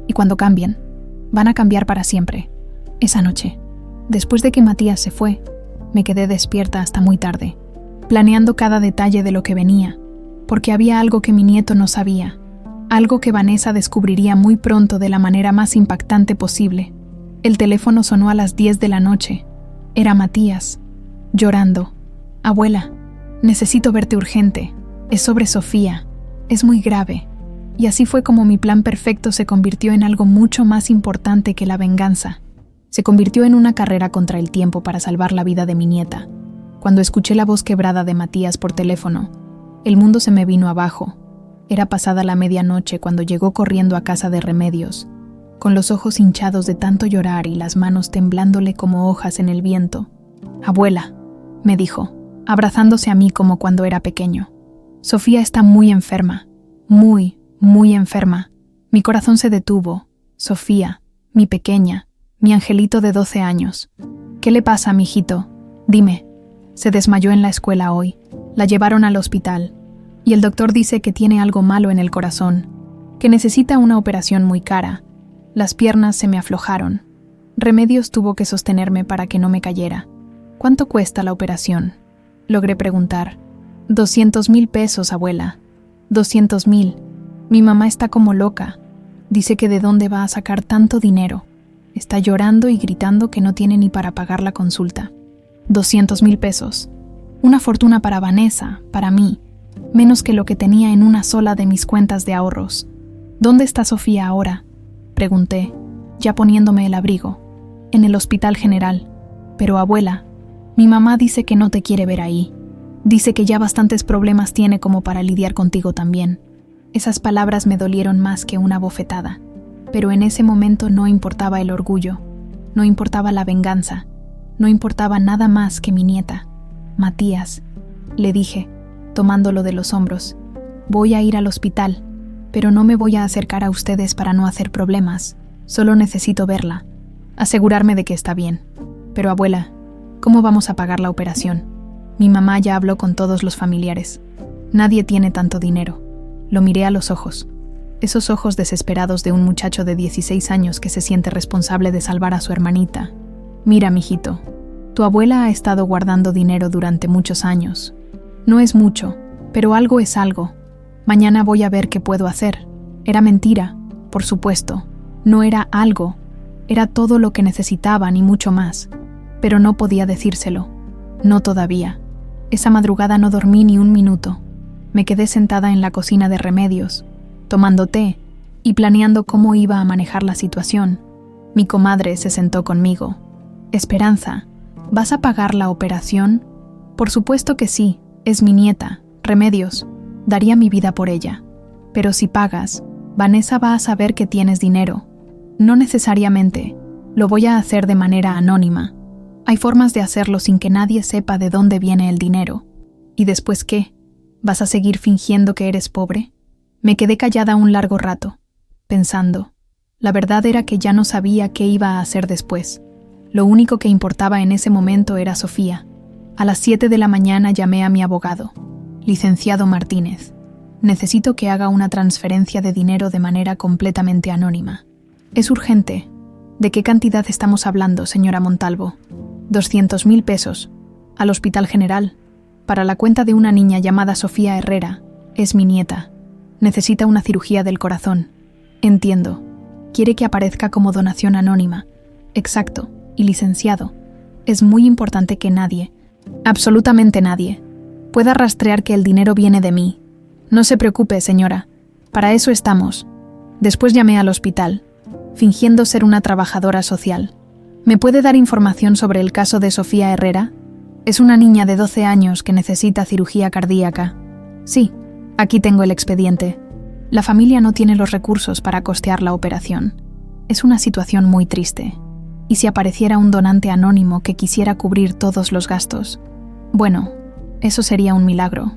y cuando cambien, van a cambiar para siempre. Esa noche, después de que Matías se fue, me quedé despierta hasta muy tarde, planeando cada detalle de lo que venía, porque había algo que mi nieto no sabía, algo que Vanessa descubriría muy pronto de la manera más impactante posible. El teléfono sonó a las 10 de la noche. Era Matías, llorando. Abuela, necesito verte urgente. Es sobre Sofía. Es muy grave. Y así fue como mi plan perfecto se convirtió en algo mucho más importante que la venganza. Se convirtió en una carrera contra el tiempo para salvar la vida de mi nieta. Cuando escuché la voz quebrada de Matías por teléfono, el mundo se me vino abajo. Era pasada la medianoche cuando llegó corriendo a casa de Remedios, con los ojos hinchados de tanto llorar y las manos temblándole como hojas en el viento. Abuela, me dijo, abrazándose a mí como cuando era pequeño. Sofía está muy enferma, muy enferma. Mi corazón se detuvo. Sofía, mi pequeña, mi angelito de 12 años. ¿Qué le pasa, mijito? Dime. Se desmayó en la escuela hoy. La llevaron al hospital. Y el doctor dice que tiene algo malo en el corazón, que necesita una operación muy cara. Las piernas se me aflojaron. Remedios tuvo que sostenerme para que no me cayera. ¿Cuánto cuesta la operación? Logré preguntar. 200,000 pesos, abuela. 200,000. Mi mamá está como loca. Dice que de dónde va a sacar tanto dinero. Está llorando y gritando que no tiene ni para pagar la consulta. 200,000 pesos. Una fortuna para Vanessa, para mí. Menos que lo que tenía en una sola de mis cuentas de ahorros. ¿Dónde está Sofía ahora?, pregunté, ya poniéndome el abrigo. En el hospital general. Pero abuela, mi mamá dice que no te quiere ver ahí. Dice que ya bastantes problemas tiene como para lidiar contigo también. Esas palabras me dolieron más que una bofetada, pero en ese momento no importaba el orgullo, no importaba la venganza, no importaba nada más que mi nieta. Matías, le dije, tomándolo de los hombros, voy a ir al hospital, pero no me voy a acercar a ustedes para no hacer problemas, solo necesito verla, asegurarme de que está bien. Pero abuela, ¿cómo vamos a pagar la operación? Mi mamá ya habló con todos los familiares. Nadie tiene tanto dinero. Lo miré a los ojos. Esos ojos desesperados de un muchacho de 16 años que se siente responsable de salvar a su hermanita. Mira, mijito, tu abuela ha estado guardando dinero durante muchos años. No es mucho, pero algo es algo. Mañana voy a ver qué puedo hacer. Era mentira, por supuesto. No era algo. Era todo lo que necesitaban y mucho más. Pero no podía decírselo. No todavía. Esa madrugada no dormí ni un minuto. Me quedé sentada en la cocina de Remedios, tomando té y planeando cómo iba a manejar la situación. Mi comadre se sentó conmigo. Esperanza, ¿vas a pagar la operación? Por supuesto que sí, es mi nieta, Remedios. Daría mi vida por ella. Pero si pagas, Vanessa va a saber que tienes dinero. No necesariamente. Lo voy a hacer de manera anónima. Hay formas de hacerlo sin que nadie sepa de dónde viene el dinero. ¿Y después qué? ¿Vas a seguir fingiendo que eres pobre? Me quedé callada un largo rato, pensando. La verdad era que ya no sabía qué iba a hacer después. Lo único que importaba en ese momento era Sofía. A las 7 de la mañana llamé a mi abogado. Licenciado Martínez, necesito que haga una transferencia de dinero de manera completamente anónima. Es urgente. ¿De qué cantidad estamos hablando, señora Montalvo? 200.000 pesos. Al Hospital General. Para la cuenta de una niña llamada Sofía Herrera. Es mi nieta. Necesita una cirugía del corazón. Entiendo. Quiere que aparezca como donación anónima. Exacto. Y licenciado. Es muy importante que nadie, absolutamente nadie, pueda rastrear que el dinero viene de mí. No se preocupe, señora. Para eso estamos. Después llamé al hospital, fingiendo ser una trabajadora social. ¿Me puede dar información sobre el caso de Sofía Herrera? Es una niña de 12 años que necesita cirugía cardíaca. Sí, aquí tengo el expediente. La familia no tiene los recursos para costear la operación. Es una situación muy triste. ¿Y si apareciera un donante anónimo que quisiera cubrir todos los gastos? Bueno, eso sería un milagro.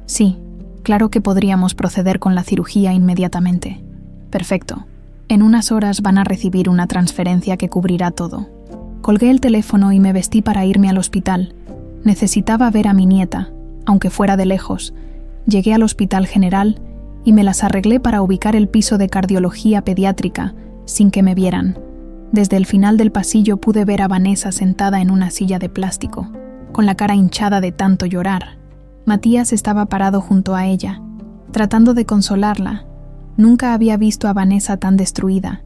Sí, claro que podríamos proceder con la cirugía inmediatamente. Perfecto. En unas horas van a recibir una transferencia que cubrirá todo. Colgué el teléfono y me vestí para irme al hospital. Necesitaba ver a mi nieta, aunque fuera de lejos. Llegué al Hospital General y me las arreglé para ubicar el piso de cardiología pediátrica sin que me vieran. Desde el final del pasillo pude ver a Vanessa sentada en una silla de plástico, con la cara hinchada de tanto llorar. Matías estaba parado junto a ella, tratando de consolarla. Nunca había visto a Vanessa tan destruida.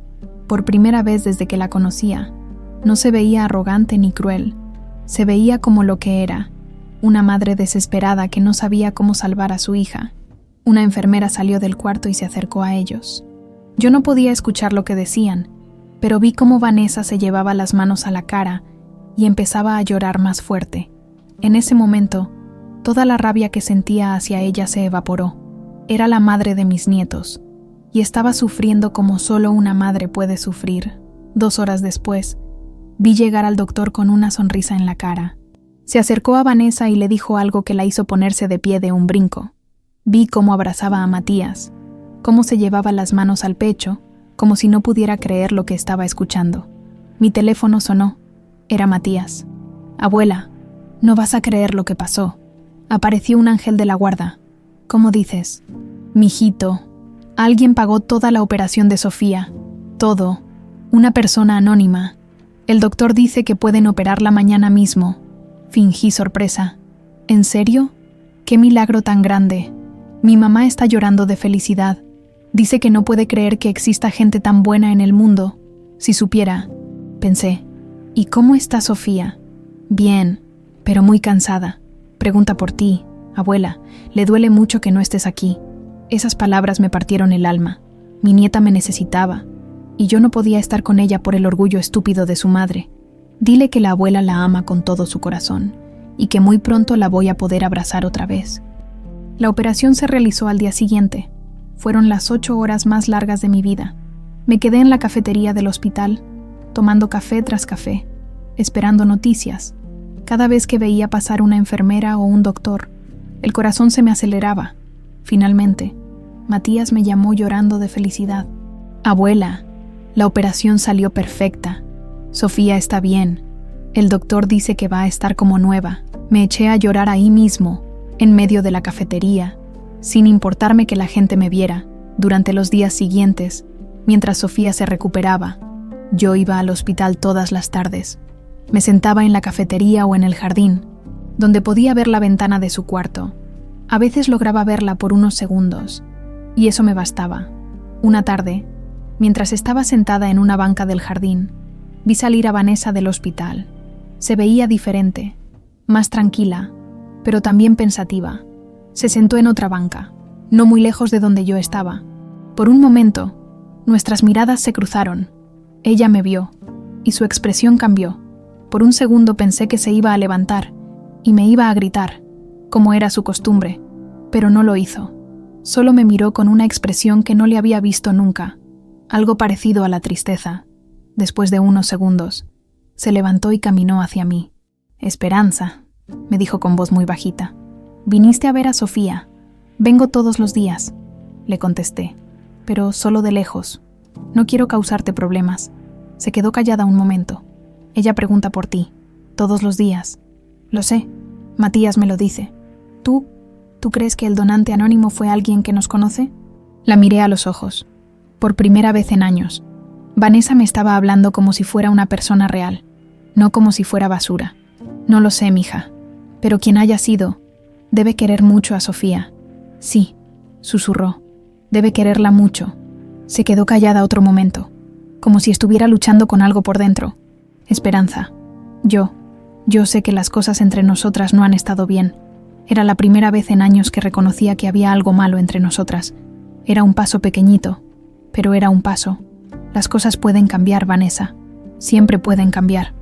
Por primera vez desde que la conocía. No se veía arrogante ni cruel. Se veía como lo que era, una madre desesperada que no sabía cómo salvar a su hija. Una enfermera salió del cuarto y se acercó a ellos. Yo no podía escuchar lo que decían, pero vi cómo Vanessa se llevaba las manos a la cara y empezaba a llorar más fuerte. En ese momento, toda la rabia que sentía hacia ella se evaporó. Era la madre de mis nietos, y estaba sufriendo como solo una madre puede sufrir. 2 horas después, vi llegar al doctor con una sonrisa en la cara. Se acercó a Vanessa y le dijo algo que la hizo ponerse de pie de un brinco. Vi cómo abrazaba a Matías, cómo se llevaba las manos al pecho, como si no pudiera creer lo que estaba escuchando. Mi teléfono sonó. Era Matías. Abuela, no vas a creer lo que pasó. Apareció un ángel de la guarda. ¿Cómo dices? Mijito, alguien pagó toda la operación de Sofía. Todo. Una persona anónima. El doctor dice que pueden operarla mañana mismo. Fingí sorpresa. ¿En serio? ¡Qué milagro tan grande! Mi mamá está llorando de felicidad. Dice que no puede creer que exista gente tan buena en el mundo. Si supiera, pensé. ¿Y cómo está Sofía? Bien, pero muy cansada. Pregunta por ti, abuela. Le duele mucho que no estés aquí. Esas palabras me partieron el alma. Mi nieta me necesitaba, y yo no podía estar con ella por el orgullo estúpido de su madre. Dile que la abuela la ama con todo su corazón, y que muy pronto la voy a poder abrazar otra vez. La operación se realizó al día siguiente. Fueron las 8 horas más largas de mi vida. Me quedé en la cafetería del hospital, tomando café tras café, esperando noticias. Cada vez que veía pasar una enfermera o un doctor, el corazón se me aceleraba. Finalmente, Matías me llamó llorando de felicidad. «Abuela, la operación salió perfecta. Sofía está bien. El doctor dice que va a estar como nueva». Me eché a llorar ahí mismo, en medio de la cafetería, sin importarme que la gente me viera. Durante los días siguientes, mientras Sofía se recuperaba, yo iba al hospital todas las tardes. Me sentaba en la cafetería o en el jardín, donde podía ver la ventana de su cuarto. A veces lograba verla por unos segundos, y eso me bastaba. Una tarde, mientras estaba sentada en una banca del jardín, vi salir a Vanessa del hospital. Se veía diferente, más tranquila, pero también pensativa. Se sentó en otra banca, no muy lejos de donde yo estaba. Por un momento, nuestras miradas se cruzaron. Ella me vio, y su expresión cambió. Por un segundo pensé que se iba a levantar, y me iba a gritar, como era su costumbre, pero no lo hizo. Solo me miró con una expresión que no le había visto nunca, algo parecido a la tristeza. Después de unos segundos, se levantó y caminó hacia mí. «Esperanza», me dijo con voz muy bajita. «Viniste a ver a Sofía». «Vengo todos los días», le contesté, «pero solo de lejos. No quiero causarte problemas». Se quedó callada un momento. «Ella pregunta por ti, todos los días». «Lo sé, Matías me lo dice». ¿Tú crees que el donante anónimo fue alguien que nos conoce?» La miré a los ojos. Por primera vez en años, Vanessa me estaba hablando como si fuera una persona real, no como si fuera basura. «No lo sé, mija, pero quien haya sido, debe querer mucho a Sofía». «Sí», susurró, «debe quererla mucho». Se quedó callada otro momento, como si estuviera luchando con algo por dentro. «Esperanza, yo sé que las cosas entre nosotras no han estado bien. Era la primera vez en años que reconocía que había algo malo entre nosotras. Era un paso pequeñito, pero era un paso. Las cosas pueden cambiar, Vanessa. Siempre pueden cambiar».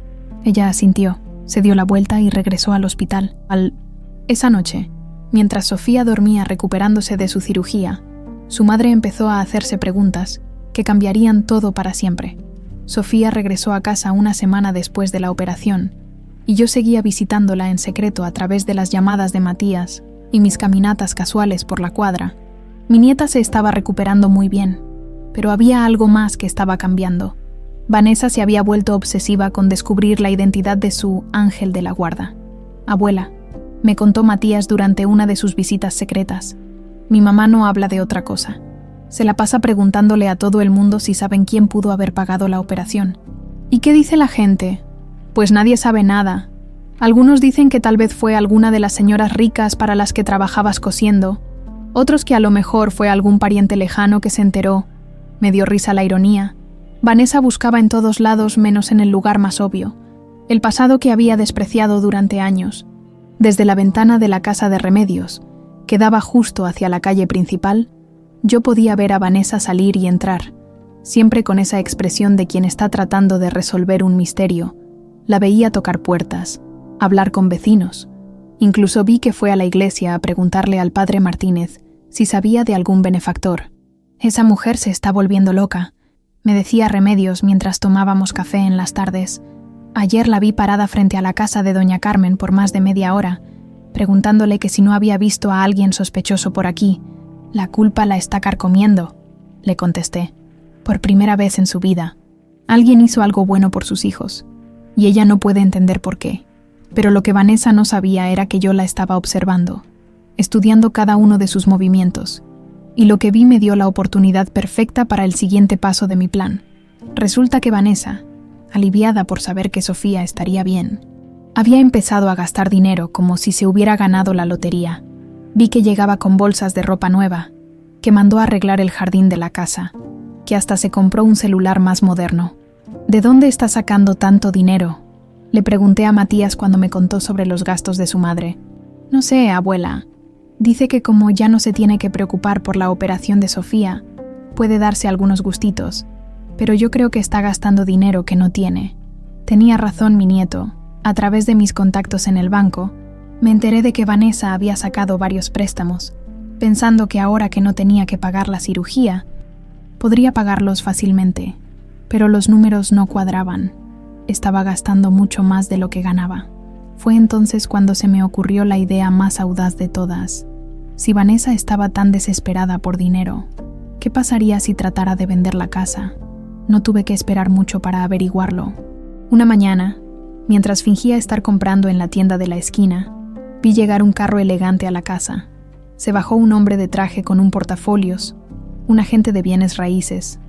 Ella asintió, se dio la vuelta y regresó al hospital. Esa noche, mientras Sofía dormía recuperándose de su cirugía, su madre empezó a hacerse preguntas que cambiarían todo para siempre. Sofía regresó a casa una semana después de la operación, y yo seguía visitándola en secreto a través de las llamadas de Matías y mis caminatas casuales por la cuadra. Mi nieta se estaba recuperando muy bien, pero había algo más que estaba cambiando. Vanessa se había vuelto obsesiva con descubrir la identidad de su ángel de la guarda. «Abuela», me contó Matías durante una de sus visitas secretas, «mi mamá no habla de otra cosa. Se la pasa preguntándole a todo el mundo si saben quién pudo haber pagado la operación». «¿Y qué dice la gente?» «Pues nadie sabe nada. Algunos dicen que tal vez fue alguna de las señoras ricas para las que trabajabas cosiendo, otros que a lo mejor fue algún pariente lejano que se enteró». Me dio risa la ironía. Vanessa buscaba en todos lados menos en el lugar más obvio, el pasado que había despreciado durante años. Desde la ventana de la casa de Remedios, que daba justo hacia la calle principal, yo podía ver a Vanessa salir y entrar, siempre con esa expresión de quien está tratando de resolver un misterio. La veía tocar puertas, hablar con vecinos. Incluso vi que fue a la iglesia a preguntarle al padre Martínez si sabía de algún benefactor. «Esa mujer se está volviendo loca», me decía Remedios mientras tomábamos café en las tardes. «Ayer la vi parada frente a la casa de doña Carmen por más de media hora, preguntándole que si no había visto a alguien sospechoso por aquí. La culpa la está carcomiendo», le contesté. «Por primera vez en su vida. Alguien hizo algo bueno por sus hijos, y ella no puede entender por qué». Pero lo que Vanessa no sabía era que yo la estaba observando, estudiando cada uno de sus movimientos, y lo que vi me dio la oportunidad perfecta para el siguiente paso de mi plan. Resulta que Vanessa, aliviada por saber que Sofía estaría bien, había empezado a gastar dinero como si se hubiera ganado la lotería. Vi que llegaba con bolsas de ropa nueva, que mandó a arreglar el jardín de la casa, que hasta se compró un celular más moderno. «¿De dónde está sacando tanto dinero?», le pregunté a Matías cuando me contó sobre los gastos de su madre. «No sé, abuela. Dice que como ya no se tiene que preocupar por la operación de Sofía, puede darse algunos gustitos, pero yo creo que está gastando dinero que no tiene». Tenía razón mi nieto. A través de mis contactos en el banco, Me enteré de que Vanessa había sacado varios préstamos, pensando que ahora que no tenía que pagar la cirugía, podría pagarlos fácilmente, pero los números no cuadraban. Estaba gastando mucho más de lo que ganaba. Fue entonces cuando se me ocurrió la idea más audaz de todas. Si Vanessa estaba tan desesperada por dinero, ¿qué pasaría si tratara de vender la casa? No tuve que esperar mucho para averiguarlo. Una mañana, mientras fingía estar comprando en la tienda de la esquina, vi llegar un carro elegante a la casa. Se bajó un hombre de traje con un portafolios, un agente de bienes raíces.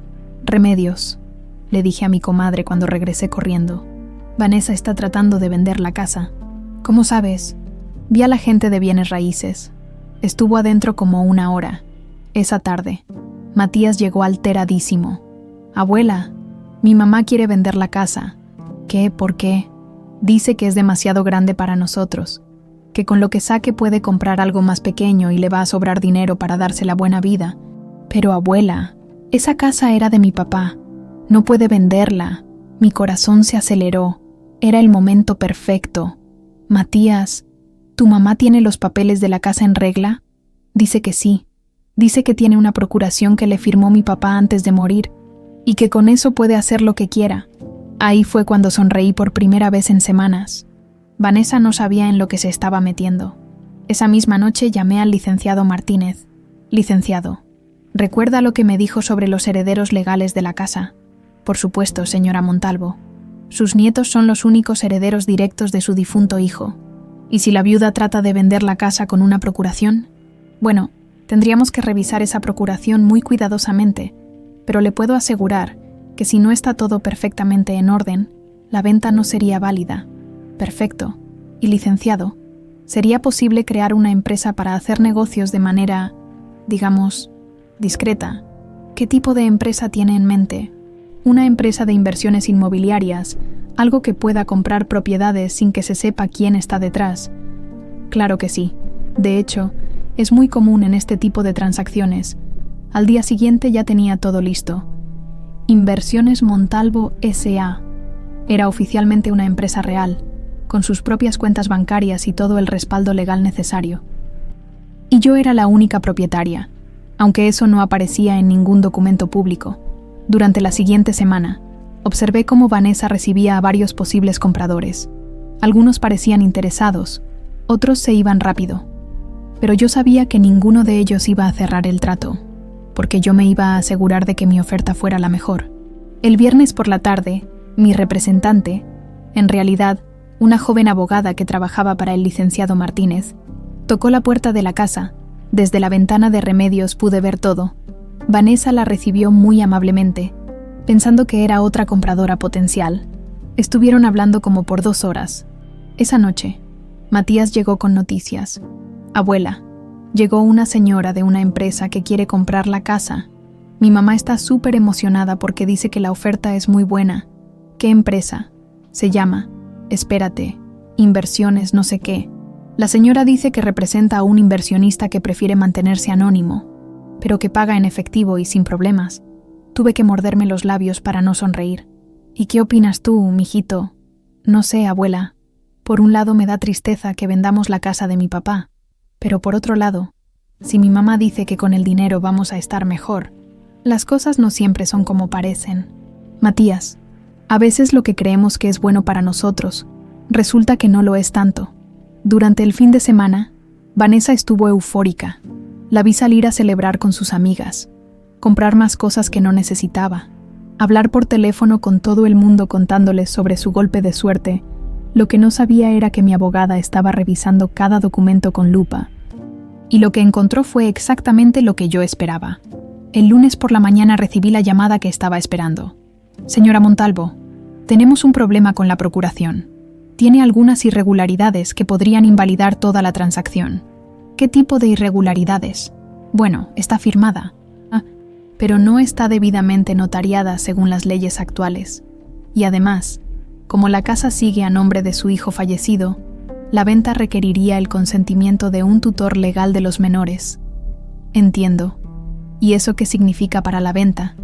«Remedios», le dije a mi comadre cuando regresé corriendo. «Vanessa está tratando de vender la casa». «¿Cómo sabes?» Vi al agente de bienes raíces. Estuvo adentro como 1 hora. Esa tarde, Matías llegó alteradísimo. «Abuela, mi mamá quiere vender la casa». «¿Qué? ¿Por qué?» «Dice que es demasiado grande para nosotros, que con lo que saque puede comprar algo más pequeño y le va a sobrar dinero para darse la buena vida». «Pero abuela, esa casa era de mi papá. No puede venderla». Mi corazón se aceleró. Era el momento perfecto. «Matías, ¿tu mamá tiene los papeles de la casa en regla?» «Dice que sí. Dice que tiene una procuración que le firmó mi papá antes de morir y que con eso puede hacer lo que quiera». Ahí fue cuando sonreí por primera vez en semanas. Vanessa no sabía en lo que se estaba metiendo. Esa misma noche llamé al licenciado Martínez. «Licenciado, ¿recuerda lo que me dijo sobre los herederos legales de la casa?» «Por supuesto, señora Montalvo. Sus nietos son los únicos herederos directos de su difunto hijo. ¿Y si la viuda trata de vender la casa con una procuración?» «Bueno, tendríamos que revisar esa procuración muy cuidadosamente, pero le puedo asegurar que si no está todo perfectamente en orden, la venta no sería válida». «Perfecto. Y licenciado, ¿sería posible crear una empresa para hacer negocios de manera, digamos, discreta?» «¿Qué tipo de empresa tiene en mente?» «Una empresa de inversiones inmobiliarias, algo que pueda comprar propiedades sin que se sepa quién está detrás». «Claro que sí. De hecho, es muy común en este tipo de transacciones». Al día siguiente ya tenía todo listo. Inversiones Montalvo S.A. Era oficialmente una empresa real, con sus propias cuentas bancarias y todo el respaldo legal necesario. Y yo era la única propietaria, aunque eso no aparecía en ningún documento público. Durante la siguiente semana, observé cómo Vanessa recibía a varios posibles compradores. Algunos parecían interesados, otros se iban rápido. Pero yo sabía que ninguno de ellos iba a cerrar el trato, porque yo me iba a asegurar de que mi oferta fuera la mejor. El viernes por la tarde, mi representante, en realidad, una joven abogada que trabajaba para el licenciado Martínez, tocó la puerta de la casa. Desde la ventana de Remedios pude ver todo. Vanessa la recibió muy amablemente, pensando que era otra compradora potencial. Estuvieron hablando como por 2 horas. Esa noche, Matías llegó con noticias. «Abuela, llegó una señora de una empresa que quiere comprar la casa. Mi mamá está súper emocionada porque dice que la oferta es muy buena». «¿Qué empresa?» «Se llama, espérate, Inversiones no sé qué». La señora dice que representa a un inversionista que prefiere mantenerse anónimo, pero que paga en efectivo y sin problemas. Tuve que morderme los labios para no sonreír. «¿Y qué opinas tú, mijito?» «No sé, abuela. Por un lado me da tristeza que vendamos la casa de mi papá, pero por otro lado, si mi mamá dice que con el dinero vamos a estar mejor, las cosas no siempre son como parecen. Matías, a veces lo que creemos que es bueno para nosotros, resulta que no lo es tanto». Durante el fin de semana, Vanessa estuvo eufórica. La vi salir a celebrar con sus amigas, comprar más cosas que no necesitaba, hablar por teléfono con todo el mundo contándoles sobre su golpe de suerte. Lo que no sabía era que mi abogada estaba revisando cada documento con lupa, y lo que encontró fue exactamente lo que yo esperaba. El lunes por la mañana recibí la llamada que estaba esperando. «Señora Montalvo, tenemos un problema con la procuración. Tiene algunas irregularidades que podrían invalidar toda la transacción». «¿Qué tipo de irregularidades?» «Bueno, está firmada, pero no está debidamente notariada según las leyes actuales. Y además, como la casa sigue a nombre de su hijo fallecido, la venta requeriría el consentimiento de un tutor legal de los menores». «Entiendo. ¿Y eso qué significa para la venta?»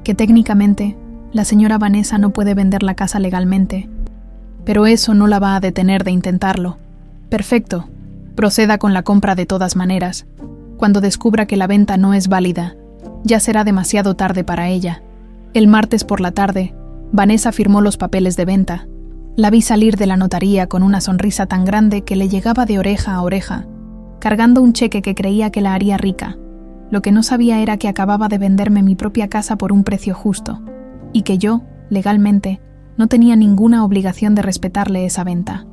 «Que técnicamente, la señora Vanessa no puede vender la casa legalmente, pero eso no la va a detener de intentarlo. Perfecto. Proceda con la compra de todas maneras. Cuando descubra que la venta no es válida, ya será demasiado tarde para ella. El martes por la tarde, Vanessa firmó los papeles de venta. La vi salir de la notaría con una sonrisa tan grande que le llegaba de oreja a oreja, cargando un cheque que creía que la haría rica. Lo que no sabía era que acababa de venderme mi propia casa por un precio justo, y que yo, legalmente, no tenía ninguna obligación de respetarle esa venta.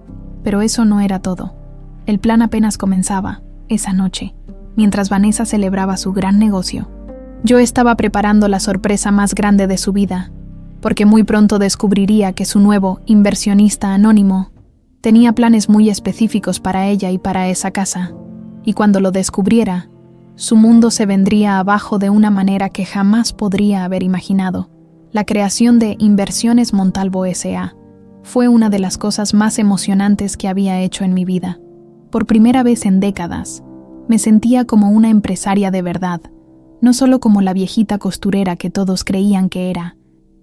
Pero eso no era todo. El plan apenas comenzaba, esa noche, mientras Vanessa celebraba su gran negocio. Yo estaba preparando la sorpresa más grande de su vida, porque muy pronto descubriría que su nuevo inversionista anónimo tenía planes muy específicos para ella y para esa casa, y cuando lo descubriera, su mundo se vendría abajo de una manera que jamás podría haber imaginado. La creación de Inversiones Montalvo S.A. fue una de las cosas más emocionantes que había hecho en mi vida. Por primera vez en décadas, me sentía como una empresaria de verdad, no solo como la viejita costurera que todos creían que era.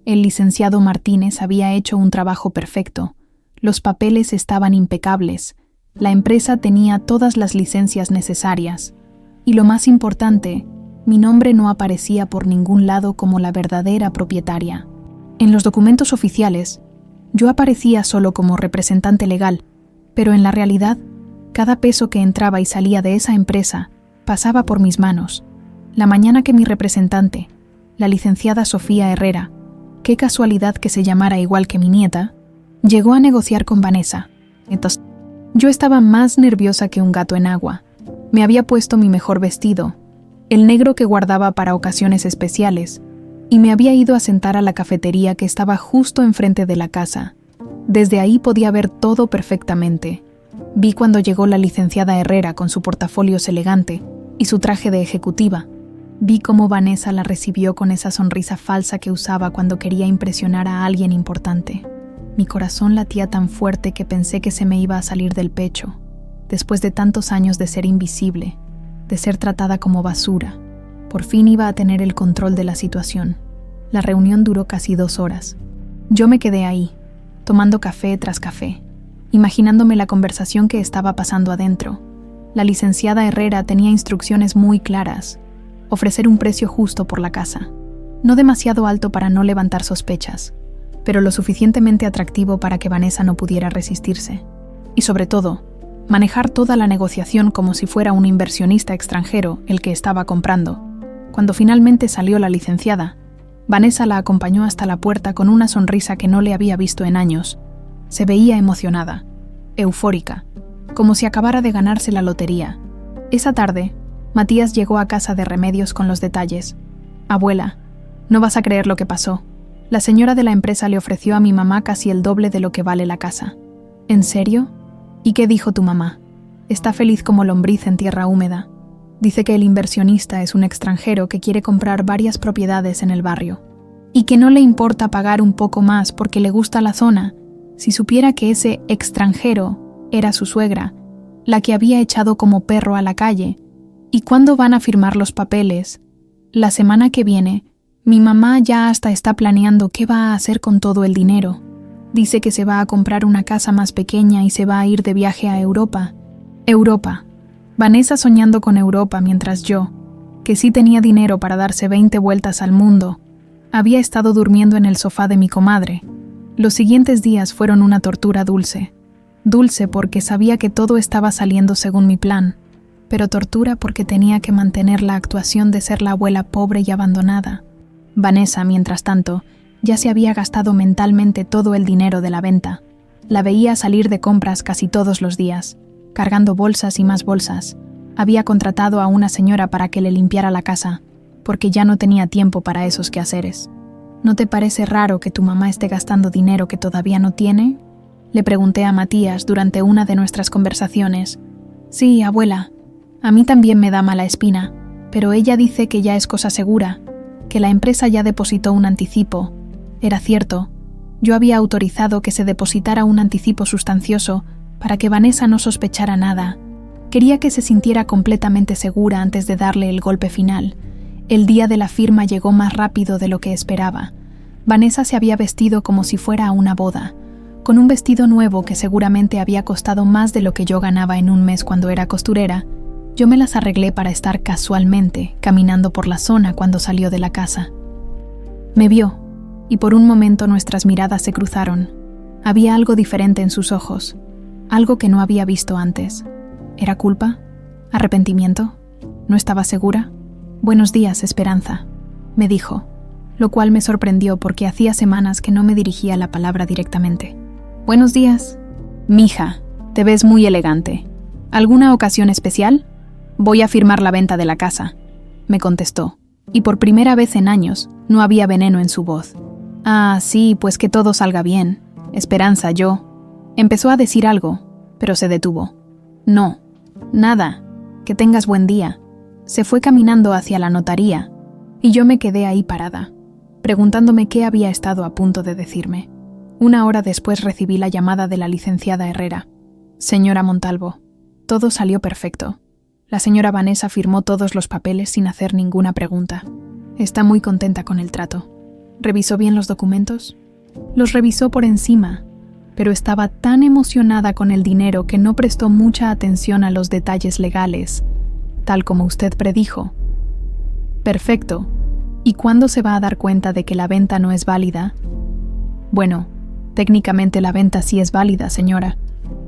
El licenciado Martínez había hecho un trabajo perfecto, los papeles estaban impecables, la empresa tenía todas las licencias necesarias, y lo más importante, mi nombre no aparecía por ningún lado como la verdadera propietaria. En los documentos oficiales, yo aparecía solo como representante legal, pero en la realidad, cada peso que entraba y salía de esa empresa pasaba por mis manos. La mañana que mi representante, la licenciada Sofía Herrera, qué casualidad que se llamara igual que mi nieta, llegó a negociar con Vanessa. Entonces, yo estaba más nerviosa que un gato en agua. Me había puesto mi mejor vestido, el negro que guardaba para ocasiones especiales, y me había ido a sentar a la cafetería que estaba justo enfrente de la casa. Desde ahí podía ver todo perfectamente. Vi cuando llegó la licenciada Herrera con su portafolios elegante y su traje de ejecutiva. Vi cómo Vanessa la recibió con esa sonrisa falsa que usaba cuando quería impresionar a alguien importante. Mi corazón latía tan fuerte que pensé que se me iba a salir del pecho. Después de tantos años de ser invisible, de ser tratada como basura, por fin iba a tener el control de la situación. La reunión duró casi 2 horas. Yo me quedé ahí, tomando café tras café, imaginándome la conversación que estaba pasando adentro. La licenciada Herrera tenía instrucciones muy claras: ofrecer un precio justo por la casa, no demasiado alto para no levantar sospechas, pero lo suficientemente atractivo para que Vanessa no pudiera resistirse. Y sobre todo, manejar toda la negociación como si fuera un inversionista extranjero el que estaba comprando. Cuando finalmente salió la licenciada, Vanessa la acompañó hasta la puerta con una sonrisa que no le había visto en años. Se veía emocionada, eufórica, como si acabara de ganarse la lotería. Esa tarde, Matías llegó a casa de Remedios con los detalles. «Abuela, no vas a creer lo que pasó. La señora de la empresa le ofreció a mi mamá casi el doble de lo que vale la casa». «¿En serio? ¿Y qué dijo tu mamá?» «Está feliz como lombriz en tierra húmeda. Dice que el inversionista es un extranjero que quiere comprar varias propiedades en el barrio y que no le importa pagar un poco más porque le gusta la zona. Si supiera que ese extranjero era su suegra, la que había echado como perro a la calle. ¿Y cuándo van a firmar los papeles?» «La semana que viene. Mi mamá ya hasta está planeando qué va a hacer con todo el dinero. Dice que se va a comprar una casa más pequeña y se va a ir de viaje a Europa». Europa. Vanessa soñando con Europa mientras yo, que sí tenía dinero para darse 20 vueltas al mundo, había estado durmiendo en el sofá de mi comadre. Los siguientes días fueron una tortura dulce. Dulce porque sabía que todo estaba saliendo según mi plan, pero tortura porque tenía que mantener la actuación de ser la abuela pobre y abandonada. Vanessa, mientras tanto, ya se había gastado mentalmente todo el dinero de la venta. La veía salir de compras casi todos los días, cargando bolsas y más bolsas. Había contratado a una señora para que le limpiara la casa, porque ya no tenía tiempo para esos quehaceres. «¿No te parece raro que tu mamá esté gastando dinero que todavía no tiene?», le pregunté a Matías durante una de nuestras conversaciones. «Sí, abuela. A mí también me da mala espina, pero ella dice que ya es cosa segura, que la empresa ya depositó un anticipo». Era cierto. Yo había autorizado que se depositara un anticipo sustancioso para que Vanessa no sospechara nada. Quería que se sintiera completamente segura antes de darle el golpe final. El día de la firma llegó más rápido de lo que esperaba. Vanessa se había vestido como si fuera a una boda, con un vestido nuevo que seguramente había costado más de lo que yo ganaba en un mes cuando era costurera. Yo me las arreglé para estar casualmente caminando por la zona cuando salió de la casa. Me vio, y por un momento nuestras miradas se cruzaron. Había algo diferente en sus ojos, algo que no había visto antes. ¿Era culpa? ¿Arrepentimiento? ¿No estaba segura? «Buenos días, Esperanza», me dijo, lo cual me sorprendió porque hacía semanas que no me dirigía la palabra directamente. «Buenos días». «Mija, te ves muy elegante. ¿Alguna ocasión especial?» «Voy a firmar la venta de la casa», me contestó, y por primera vez en años no había veneno en su voz. «Ah, sí, pues que todo salga bien. Esperanza, yo». Empezó a decir algo, pero se detuvo. «No, nada. Que tengas buen día». Se fue caminando hacia la notaría, y yo me quedé ahí parada, preguntándome qué había estado a punto de decirme. 1 hora después recibí la llamada de la licenciada Herrera. «Señora Montalvo, todo salió perfecto. La señora Vanessa firmó todos los papeles sin hacer ninguna pregunta. Está muy contenta con el trato. ¿Revisó bien los documentos?» Los revisó por encima, pero estaba tan emocionada con el dinero que no prestó mucha atención a los detalles legales, tal como usted predijo. «Perfecto. ¿Y cuándo se va a dar cuenta de que la venta no es válida?» «Bueno, técnicamente la venta sí es válida, señora,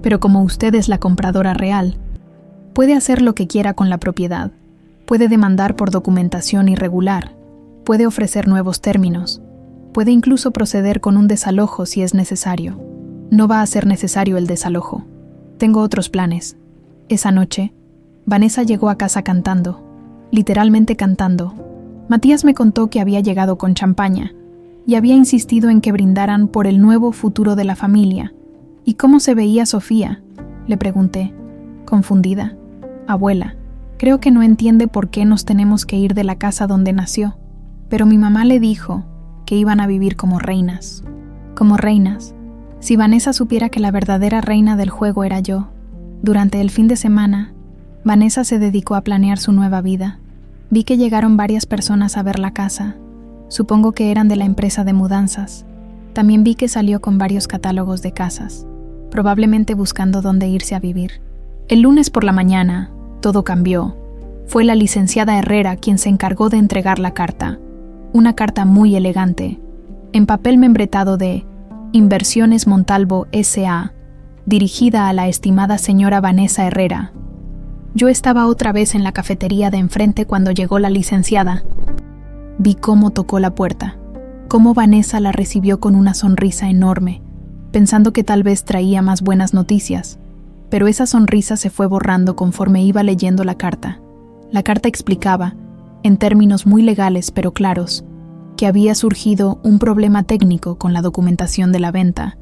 pero como usted es la compradora real, puede hacer lo que quiera con la propiedad. Puede demandar por documentación irregular, puede ofrecer nuevos términos, puede incluso proceder con un desalojo si es necesario. No va a ser necesario el desalojo. Tengo otros planes». Esa noche, Vanessa llegó a casa cantando, literalmente cantando. Matías me contó que había llegado con champaña y había insistido en que brindaran por el nuevo futuro de la familia. «¿Y cómo se veía Sofía?», le pregunté, confundida. «Abuela, creo que no entiende por qué nos tenemos que ir de la casa donde nació, pero mi mamá le dijo que iban a vivir como reinas». «Como reinas. Si Vanessa supiera que la verdadera reina del juego era yo». Durante el fin de semana, Vanessa se dedicó a planear su nueva vida. Vi que llegaron varias personas a ver la casa. Supongo que eran de la empresa de mudanzas. También vi que salió con varios catálogos de casas, probablemente buscando dónde irse a vivir. El lunes por la mañana, todo cambió. Fue la licenciada Herrera quien se encargó de entregar la carta. Una carta muy elegante, en papel membretado de Inversiones Montalvo S.A., dirigida a la estimada señora Vanessa Herrera. Yo estaba otra vez en la cafetería de enfrente cuando llegó la licenciada. Vi cómo tocó la puerta, cómo Vanessa la recibió con una sonrisa enorme, pensando que tal vez traía más buenas noticias, pero esa sonrisa se fue borrando conforme iba leyendo la carta. La carta explicaba, en términos muy legales pero claros, que había surgido un problema técnico con la documentación de la venta,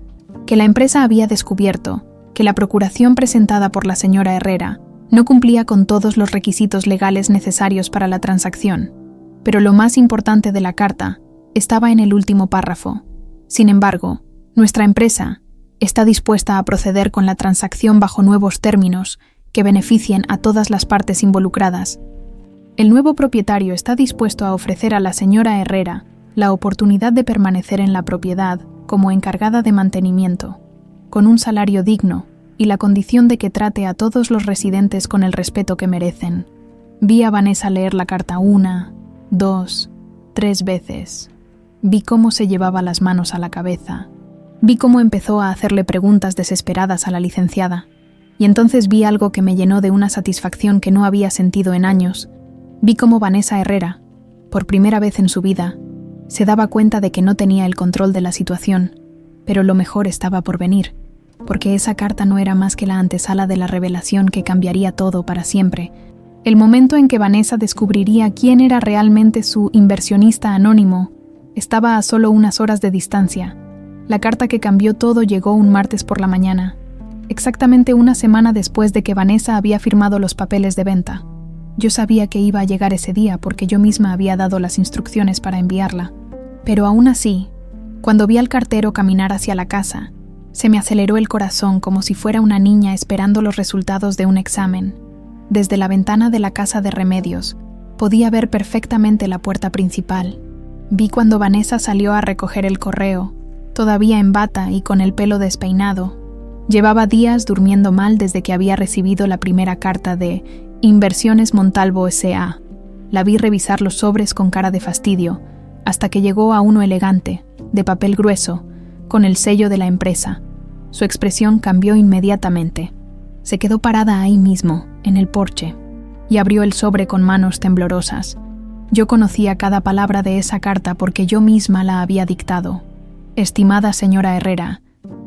que la empresa había descubierto que la procuración presentada por la señora Herrera no cumplía con todos los requisitos legales necesarios para la transacción, pero lo más importante de la carta estaba en el último párrafo. Sin embargo, nuestra empresa está dispuesta a proceder con la transacción bajo nuevos términos que beneficien a todas las partes involucradas. El nuevo propietario está dispuesto a ofrecer a la señora Herrera la oportunidad de permanecer en la propiedad como encargada de mantenimiento, con un salario digno y la condición de que trate a todos los residentes con el respeto que merecen. Vi a Vanessa leer la carta 1, 2, 3 veces. Vi cómo se llevaba las manos a la cabeza. Vi cómo empezó a hacerle preguntas desesperadas a la licenciada. Y entonces vi algo que me llenó de una satisfacción que no había sentido en años. Vi cómo Vanessa Herrera, por primera vez en su vida, se daba cuenta de que no tenía el control de la situación, pero lo mejor estaba por venir, porque esa carta no era más que la antesala de la revelación que cambiaría todo para siempre. El momento en que Vanessa descubriría quién era realmente su inversionista anónimo estaba a solo unas horas de distancia. La carta que cambió todo llegó un martes por la mañana, exactamente una semana después de que Vanessa había firmado los papeles de venta. Yo sabía que iba a llegar ese día porque yo misma había dado las instrucciones para enviarla. Pero aún así, cuando vi al cartero caminar hacia la casa, se me aceleró el corazón como si fuera una niña esperando los resultados de un examen. Desde la ventana de la casa de remedios, podía ver perfectamente la puerta principal. Vi cuando Vanessa salió a recoger el correo, todavía en bata y con el pelo despeinado. Llevaba días durmiendo mal desde que había recibido la primera carta de Inversiones Montalvo S.A. La vi revisar los sobres con cara de fastidio, hasta que llegó a uno elegante, de papel grueso, con el sello de la empresa. Su expresión cambió inmediatamente. Se quedó parada ahí mismo, en el porche, y abrió el sobre con manos temblorosas. Yo conocía cada palabra de esa carta porque yo misma la había dictado. Estimada señora Herrera,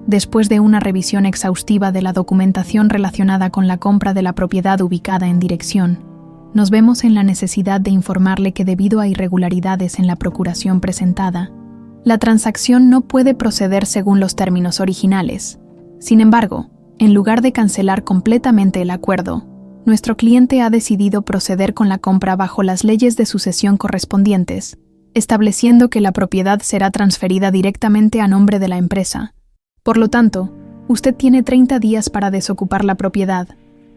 después de una revisión exhaustiva de la documentación relacionada con la compra de la propiedad ubicada en dirección, nos vemos en la necesidad de informarle que debido a irregularidades en la procuración presentada, la transacción no puede proceder según los términos originales. Sin embargo, en lugar de cancelar completamente el acuerdo, nuestro cliente ha decidido proceder con la compra bajo las leyes de sucesión correspondientes, estableciendo que la propiedad será transferida directamente a nombre de la empresa. Por lo tanto, usted tiene 30 días para desocupar la propiedad,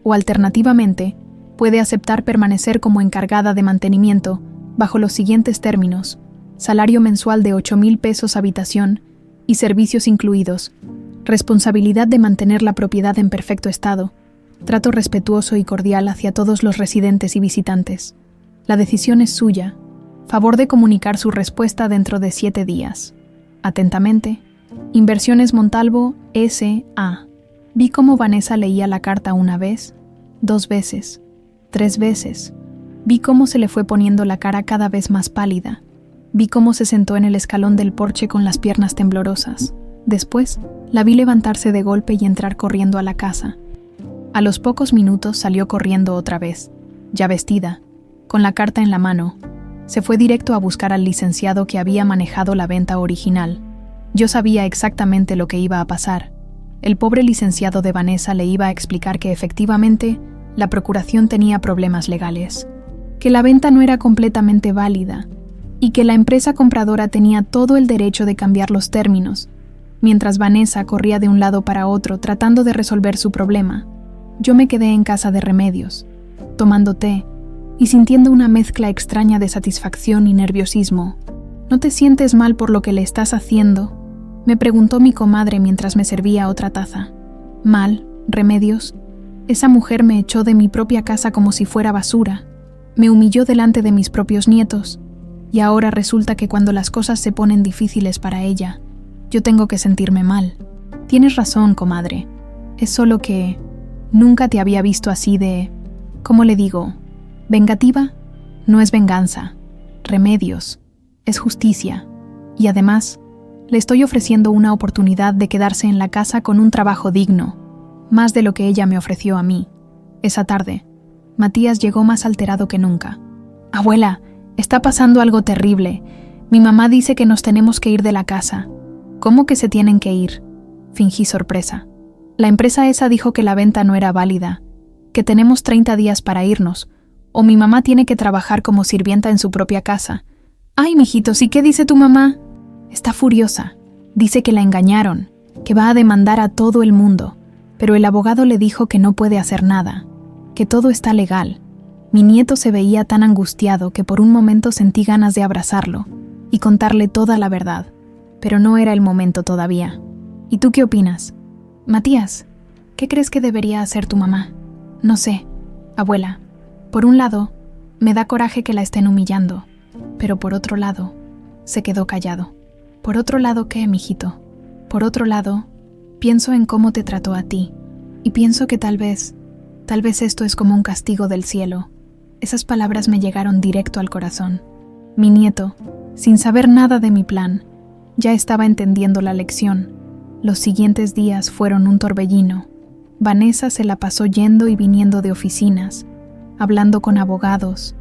o alternativamente, puede aceptar permanecer como encargada de mantenimiento bajo los siguientes términos: salario mensual de 8,000 pesos habitación y servicios incluidos, responsabilidad de mantener la propiedad en perfecto estado, trato respetuoso y cordial hacia todos los residentes y visitantes. La decisión es suya. Favor de comunicar su respuesta dentro de 7 días. Atentamente, Inversiones Montalvo S.A. Vi cómo Vanessa leía la carta una vez, 2 veces, 3 veces. Vi cómo se le fue poniendo la cara cada vez más pálida. Vi cómo se sentó en el escalón del porche con las piernas temblorosas. Después, la vi levantarse de golpe y entrar corriendo a la casa. A los pocos minutos salió corriendo otra vez, ya vestida, con la carta en la mano. Se fue directo a buscar al licenciado que había manejado la venta original. Yo sabía exactamente lo que iba a pasar. El pobre licenciado de Vanessa le iba a explicar que efectivamente la procuración tenía problemas legales, que la venta no era completamente válida y que la empresa compradora tenía todo el derecho de cambiar los términos, mientras Vanessa corría de un lado para otro tratando de resolver su problema. Yo me quedé en casa de Remedios, tomando té y sintiendo una mezcla extraña de satisfacción y nerviosismo. ¿No te sientes mal por lo que le estás haciendo?, me preguntó mi comadre mientras me servía otra taza. ¿Mal, Remedios? Esa mujer me echó de mi propia casa como si fuera basura. Me humilló delante de mis propios nietos. Y ahora resulta que cuando las cosas se ponen difíciles para ella, yo tengo que sentirme mal. Tienes razón, comadre. Es solo que nunca te había visto así de... ¿Cómo le digo? ¿Vengativa? No es venganza. Remedios. Es justicia. Y además, le estoy ofreciendo una oportunidad de quedarse en la casa con un trabajo digno, más de lo que ella me ofreció a mí. Esa tarde, Matías llegó más alterado que nunca. «Abuela, está pasando algo terrible. Mi mamá dice que nos tenemos que ir de la casa». «¿Cómo que se tienen que ir?», fingí sorpresa. «La empresa esa dijo que la venta no era válida, que tenemos 30 días para irnos, o mi mamá tiene que trabajar como sirvienta en su propia casa». «Ay, mijitos, ¿y qué dice tu mamá?». «Está furiosa. Dice que la engañaron, que va a demandar a todo el mundo, pero el abogado le dijo que no puede hacer nada, que todo está legal». Mi nieto se veía tan angustiado que por un momento sentí ganas de abrazarlo y contarle toda la verdad, pero no era el momento todavía. ¿Y tú qué opinas? Matías, ¿qué crees que debería hacer tu mamá? No sé, abuela. Por un lado, me da coraje que la estén humillando, pero por otro lado, se quedó callado. ¿Por otro lado qué, mijito? Por otro lado, pienso en cómo te trató a ti, y pienso que tal vez esto es como un castigo del cielo. Esas palabras me llegaron directo al corazón. Mi nieto, sin saber nada de mi plan, ya estaba entendiendo la lección. Los siguientes días fueron un torbellino. Vanessa se la pasó yendo y viniendo de oficinas, hablando con abogados,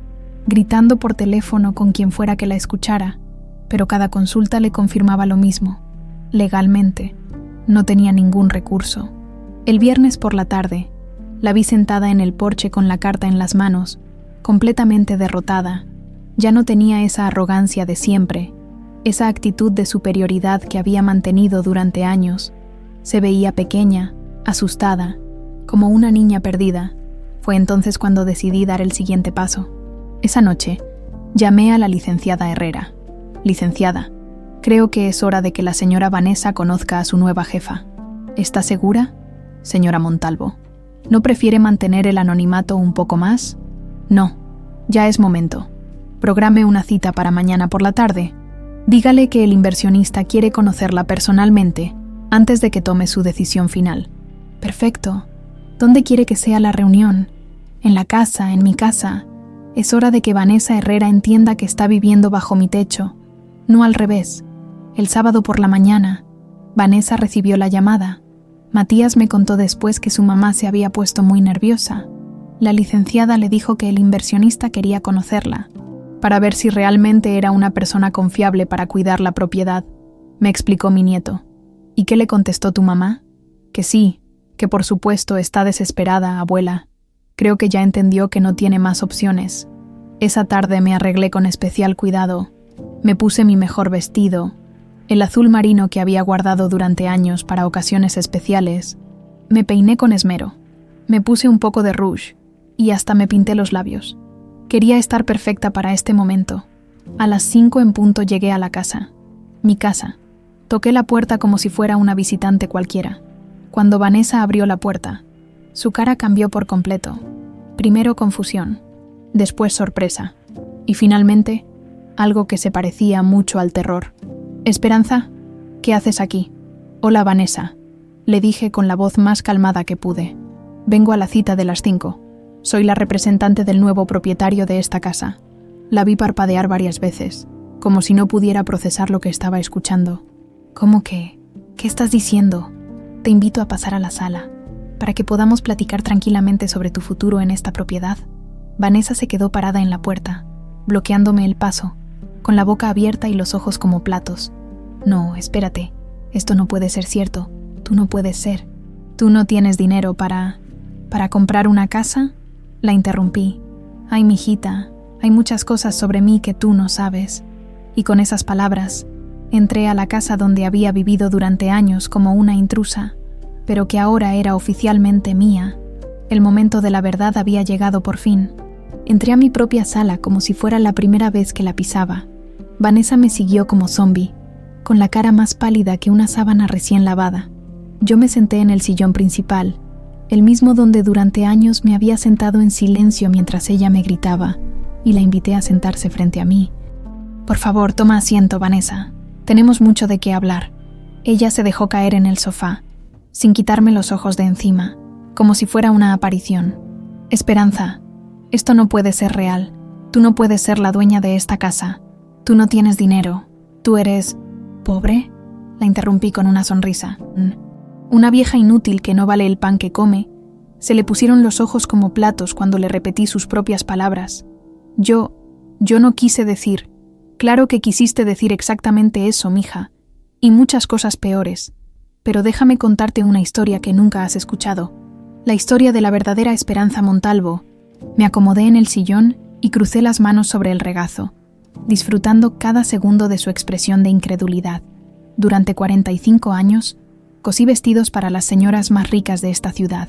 gritando por teléfono con quien fuera que la escuchara, pero cada consulta le confirmaba lo mismo. Legalmente, no tenía ningún recurso. El viernes por la tarde, la vi sentada en el porche con la carta en las manos, completamente derrotada. Ya no tenía esa arrogancia de siempre, esa actitud de superioridad que había mantenido durante años. Se veía pequeña, asustada, como una niña perdida. Fue entonces cuando decidí dar el siguiente paso. Esa noche, llamé a la licenciada Herrera. «Licenciada, Creo que es hora de que la señora Vanessa conozca a su nueva jefa. ¿Está segura, señora Montalvo? ¿No prefiere mantener el anonimato un poco más? No, ya es momento. Programe una cita para mañana por la tarde. Dígale que el inversionista quiere conocerla personalmente antes de que tome su decisión final. Perfecto. ¿Dónde quiere que sea la reunión? ¿En la casa? ¿En mi casa? Es hora de que Vanessa Herrera entienda que está viviendo bajo mi techo, no al revés. El sábado por la mañana, Vanessa recibió la llamada. Matías me contó después que su mamá se había puesto muy nerviosa. La licenciada le dijo que el inversionista quería conocerla, para ver si realmente era una persona confiable para cuidar la propiedad, me explicó mi nieto. ¿Y qué le contestó tu mamá? Que sí, que por supuesto está desesperada, abuela. Creo que ya entendió que no tiene más opciones. Esa tarde me arreglé con especial cuidado. Me puse mi mejor vestido, el azul marino que había guardado durante años para ocasiones especiales. Me peiné con esmero. Me puse un poco de rouge y hasta me pinté los labios. Quería estar perfecta para este momento. A las 5 en punto llegué a la casa. Mi casa. Toqué la puerta como si fuera una visitante cualquiera. Cuando Vanessa abrió la puerta, su cara cambió por completo. Primero confusión, después sorpresa, y finalmente, algo que se parecía mucho al terror. «Esperanza, ¿qué haces aquí?» «Hola, Vanessa», le dije con la voz más calmada que pude. «Vengo a la cita de las 5. Soy la representante del nuevo propietario de esta casa». La vi parpadear varias veces, como si no pudiera procesar lo que estaba escuchando. «¿Cómo que? ¿Qué estás diciendo? Te invito a pasar a la sala, para que podamos platicar tranquilamente sobre tu futuro en esta propiedad». Vanessa se quedó parada en la puerta, bloqueándome el paso, con la boca abierta y los ojos como platos. «No, espérate. Esto no puede ser cierto. Tú no puedes ser. ¿Tú no tienes dinero para comprar una casa?» La interrumpí. «Ay, mijita, hay muchas cosas sobre mí que tú no sabes». Y con esas palabras, entré a la casa donde había vivido durante años como una intrusa, pero que ahora era oficialmente mía. El momento de la verdad había llegado por fin. Entré a mi propia sala como si fuera la primera vez que la pisaba. Vanessa me siguió como zombi, con la cara más pálida que una sábana recién lavada. Yo me senté en el sillón principal, el mismo donde durante años me había sentado en silencio mientras ella me gritaba, y la invité a sentarse frente a mí. «Por favor, toma asiento, Vanessa. Tenemos mucho de qué hablar». Ella se dejó caer en el sofá, sin quitarme los ojos de encima, como si fuera una aparición. «Esperanza, esto no puede ser real. Tú no puedes ser la dueña de esta casa. Tú no tienes dinero. Tú eres... ¿pobre?», la interrumpí con una sonrisa. Una vieja inútil que no vale el pan que come. Se le pusieron los ojos como platos cuando le repetí sus propias palabras. Yo no quise decir. Claro que quisiste decir exactamente eso, mija, y muchas cosas peores. Pero déjame contarte una historia que nunca has escuchado. La historia de la verdadera Esperanza Montalvo. Me acomodé en el sillón y crucé las manos sobre el regazo, disfrutando cada segundo de su expresión de incredulidad. Durante 45 años, cosí vestidos para las señoras más ricas de esta ciudad,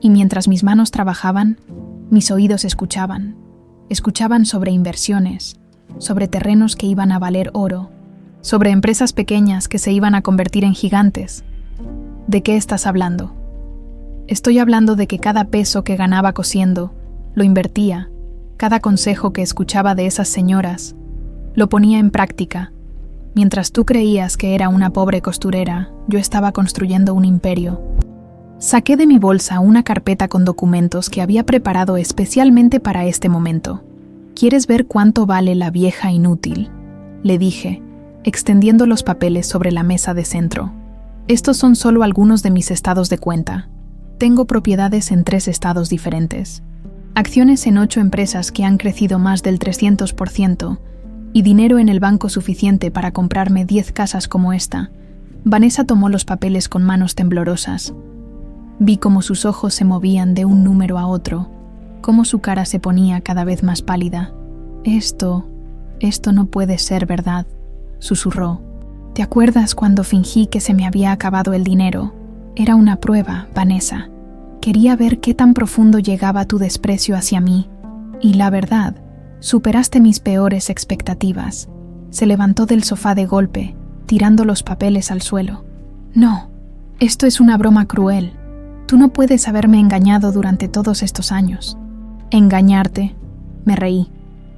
y mientras mis manos trabajaban, mis oídos escuchaban. Escuchaban sobre inversiones, sobre terrenos que iban a valer oro, sobre empresas pequeñas que se iban a convertir en gigantes. ¿De qué estás hablando? Estoy hablando de que cada peso que ganaba cosiendo, lo invertía, cada consejo que escuchaba de esas señoras, lo ponía en práctica. Mientras tú creías que era una pobre costurera, yo estaba construyendo un imperio. Saqué de mi bolsa una carpeta con documentos que había preparado especialmente para este momento. ¿Quieres ver cuánto vale la vieja inútil?, le dije, extendiendo los papeles sobre la mesa de centro. Estos son solo algunos de mis estados de cuenta. Tengo propiedades en 3 estados diferentes, acciones en 8 empresas que han crecido más del 300%, y dinero en el banco suficiente para comprarme 10 casas como esta. Vanessa tomó los papeles con manos temblorosas. Vi cómo sus ojos se movían de un número a otro, cómo su cara se ponía cada vez más pálida. Esto no puede ser verdad», susurró. «¿Te acuerdas cuando fingí que se me había acabado el dinero? Era una prueba, Vanessa. Quería ver qué tan profundo llegaba tu desprecio hacia mí. Y la verdad, superaste mis peores expectativas». Se levantó del sofá de golpe, tirando los papeles al suelo. No, esto es una broma cruel. Tú no puedes haberme engañado durante todos estos años. ¿Engañarte? Me reí.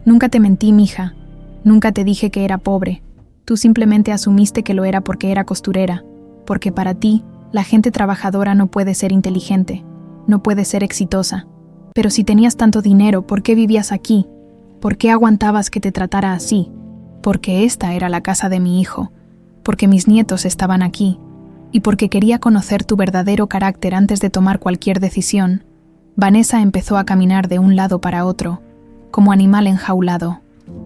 Nunca te mentí, mija. Nunca te dije que era pobre. Tú simplemente asumiste que lo era porque era costurera, porque para ti, la gente trabajadora no puede ser inteligente, no puede ser exitosa. Pero si tenías tanto dinero, ¿por qué vivías aquí? ¿Por qué aguantabas que te tratara así? Porque esta era la casa de mi hijo, porque mis nietos estaban aquí, y porque quería conocer tu verdadero carácter antes de tomar cualquier decisión. Vanessa empezó a caminar de un lado para otro, como animal enjaulado.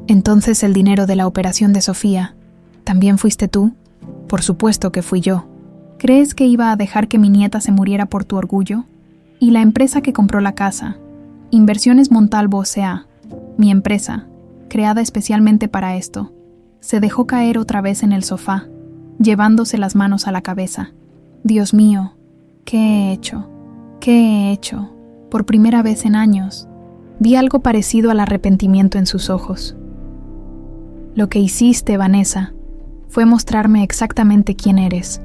Entonces el dinero de la operación de Sofía, ¿también fuiste tú? Por supuesto que fui yo. ¿Crees que iba a dejar que mi nieta se muriera por tu orgullo? Y la empresa que compró la casa, Inversiones Montalvo S.A., mi empresa, creada especialmente para esto, se dejó caer otra vez en el sofá, llevándose las manos a la cabeza. Dios mío, ¿qué he hecho? ¿Qué he hecho? Por primera vez en años, vi algo parecido al arrepentimiento en sus ojos. Lo que hiciste, Vanessa, fue mostrarme exactamente quién eres.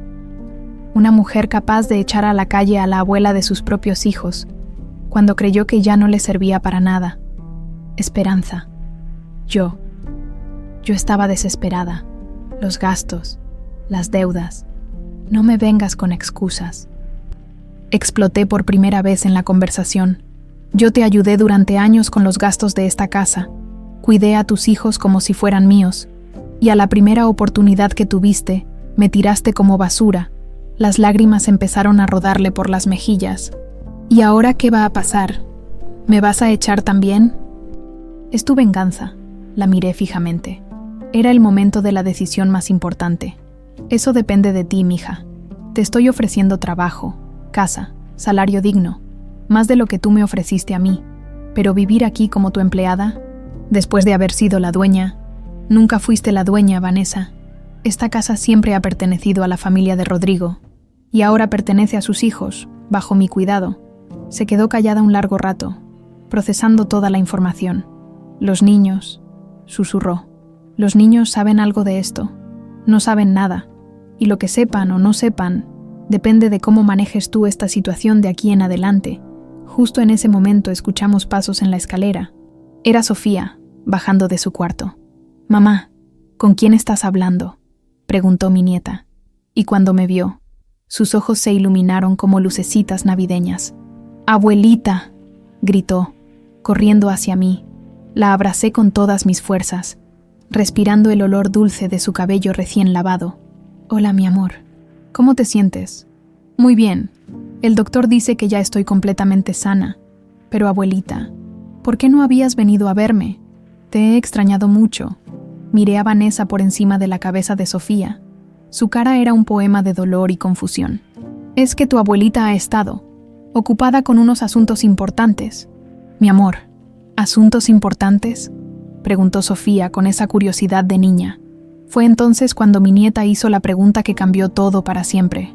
Una mujer capaz de echar a la calle a la abuela de sus propios hijos, cuando creyó que ya no le servía para nada. Esperanza. Yo estaba desesperada. Los gastos, las deudas. No me vengas con excusas. Exploté por primera vez en la conversación. Yo te ayudé durante años con los gastos de esta casa. Cuidé a tus hijos como si fueran míos. Y a la primera oportunidad que tuviste, me tiraste como basura. Las lágrimas empezaron a rodarle por las mejillas. ¿Y ahora qué va a pasar? ¿Me vas a echar también? Es tu venganza. La miré fijamente. Era el momento de la decisión más importante. Eso depende de ti, mija. Te estoy ofreciendo trabajo, casa, salario digno, más de lo que tú me ofreciste a mí. Pero vivir aquí como tu empleada, después de haber sido la dueña, nunca fuiste la dueña, Vanessa. Esta casa siempre ha pertenecido a la familia de Rodrigo, y ahora pertenece a sus hijos, bajo mi cuidado. Se quedó callada un largo rato, procesando toda la información. Los niños, susurró. Los niños saben algo de esto. No saben nada. Y lo que sepan o no sepan, depende de cómo manejes tú esta situación de aquí en adelante. Justo en ese momento escuchamos pasos en la escalera. Era Sofía, bajando de su cuarto. «Mamá, ¿con quién estás hablando?», preguntó mi nieta. Y cuando me vio, sus ojos se iluminaron como lucecitas navideñas. «¡Abuelita!», gritó, corriendo hacia mí. La abracé con todas mis fuerzas, respirando el olor dulce de su cabello recién lavado. «Hola, mi amor. ¿Cómo te sientes?» «Muy bien. El doctor dice que ya estoy completamente sana. Pero, abuelita, ¿por qué no habías venido a verme? Te he extrañado mucho». Miré a Vanessa por encima de la cabeza de Sofía. Su cara era un poema de dolor y confusión. «Es que tu abuelita ha estado ocupada con unos asuntos importantes». «Mi amor, ¿asuntos importantes?», preguntó Sofía con esa curiosidad de niña. Fue entonces cuando mi nieta hizo la pregunta que cambió todo para siempre.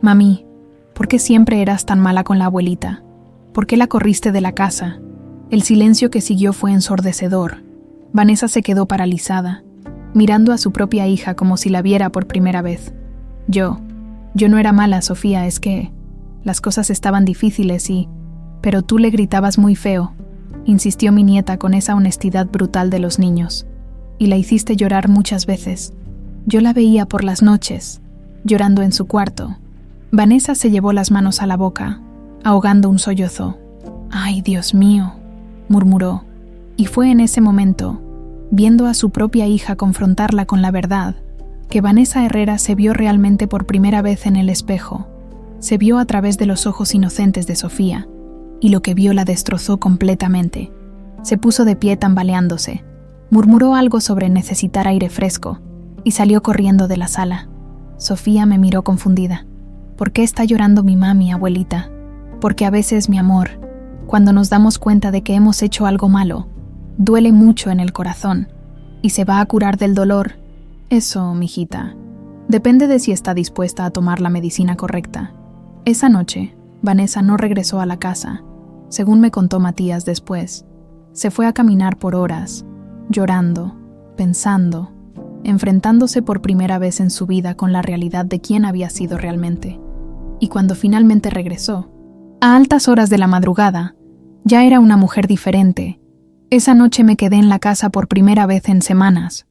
«Mami, ¿por qué siempre eras tan mala con la abuelita? ¿Por qué la corriste de la casa?». El silencio que siguió fue ensordecedor. Vanessa se quedó paralizada, mirando a su propia hija como si la viera por primera vez. Yo no era mala, Sofía, es que las cosas estaban difíciles pero tú le gritabas muy feo, insistió mi nieta con esa honestidad brutal de los niños. Y la hiciste llorar muchas veces. Yo la veía por las noches, llorando en su cuarto. Vanessa se llevó las manos a la boca, ahogando un sollozo. «Ay, Dios mío», murmuró. Y fue en ese momento, viendo a su propia hija confrontarla con la verdad, que Vanessa Herrera se vio realmente por primera vez en el espejo. Se vio a través de los ojos inocentes de Sofía, y lo que vio la destrozó completamente. Se puso de pie tambaleándose, murmuró algo sobre necesitar aire fresco, y salió corriendo de la sala. Sofía me miró confundida. «¿Por qué está llorando mi mami, abuelita?». «Porque a veces, mi amor, cuando nos damos cuenta de que hemos hecho algo malo, duele mucho en el corazón, y se va a curar del dolor». «Eso, mijita, depende de si está dispuesta a tomar la medicina correcta». Esa noche, Vanessa no regresó a la casa, según me contó Matías después. Se fue a caminar por horas, llorando, pensando, enfrentándose por primera vez en su vida con la realidad de quién había sido realmente. Y cuando finalmente regresó, a altas horas de la madrugada, ya era una mujer diferente. Esa noche me quedé en la casa por primera vez en semanas.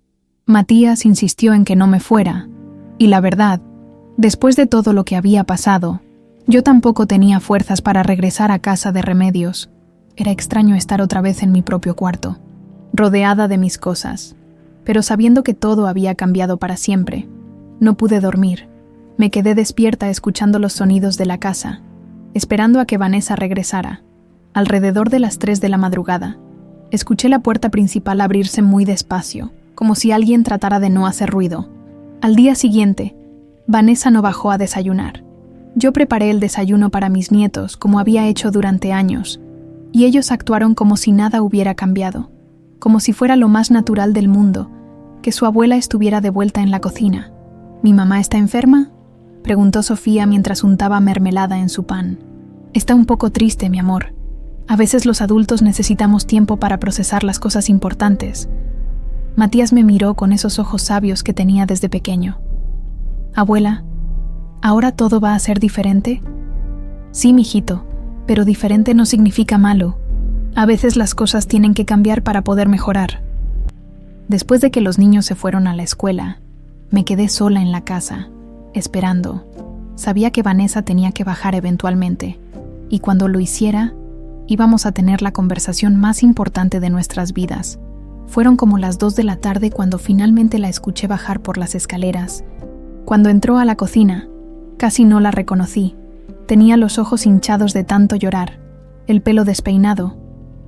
Matías insistió en que no me fuera, y la verdad, después de todo lo que había pasado, yo tampoco tenía fuerzas para regresar a casa de Remedios. Era extraño estar otra vez en mi propio cuarto, rodeada de mis cosas, pero sabiendo que todo había cambiado para siempre. No pude dormir. Me quedé despierta escuchando los sonidos de la casa, esperando a que Vanessa regresara. Alrededor de las 3 de la madrugada, escuché la puerta principal abrirse muy despacio, como si alguien tratara de no hacer ruido. Al día siguiente, Vanessa no bajó a desayunar. Yo preparé el desayuno para mis nietos, como había hecho durante años, y ellos actuaron como si nada hubiera cambiado, como si fuera lo más natural del mundo, que su abuela estuviera de vuelta en la cocina. ¿Mi mamá está enferma?, preguntó Sofía mientras untaba mermelada en su pan. Está un poco triste, mi amor. A veces los adultos necesitamos tiempo para procesar las cosas importantes. Matías me miró con esos ojos sabios que tenía desde pequeño. Abuela, ¿ahora todo va a ser diferente? Sí, mijito, pero diferente no significa malo. A veces las cosas tienen que cambiar para poder mejorar. Después de que los niños se fueron a la escuela, me quedé sola en la casa, esperando. Sabía que Vanessa tenía que bajar eventualmente, y cuando lo hiciera, íbamos a tener la conversación más importante de nuestras vidas. Fueron como las 2 de la tarde cuando finalmente la escuché bajar por las escaleras. Cuando entró a la cocina, casi no la reconocí. Tenía los ojos hinchados de tanto llorar, el pelo despeinado,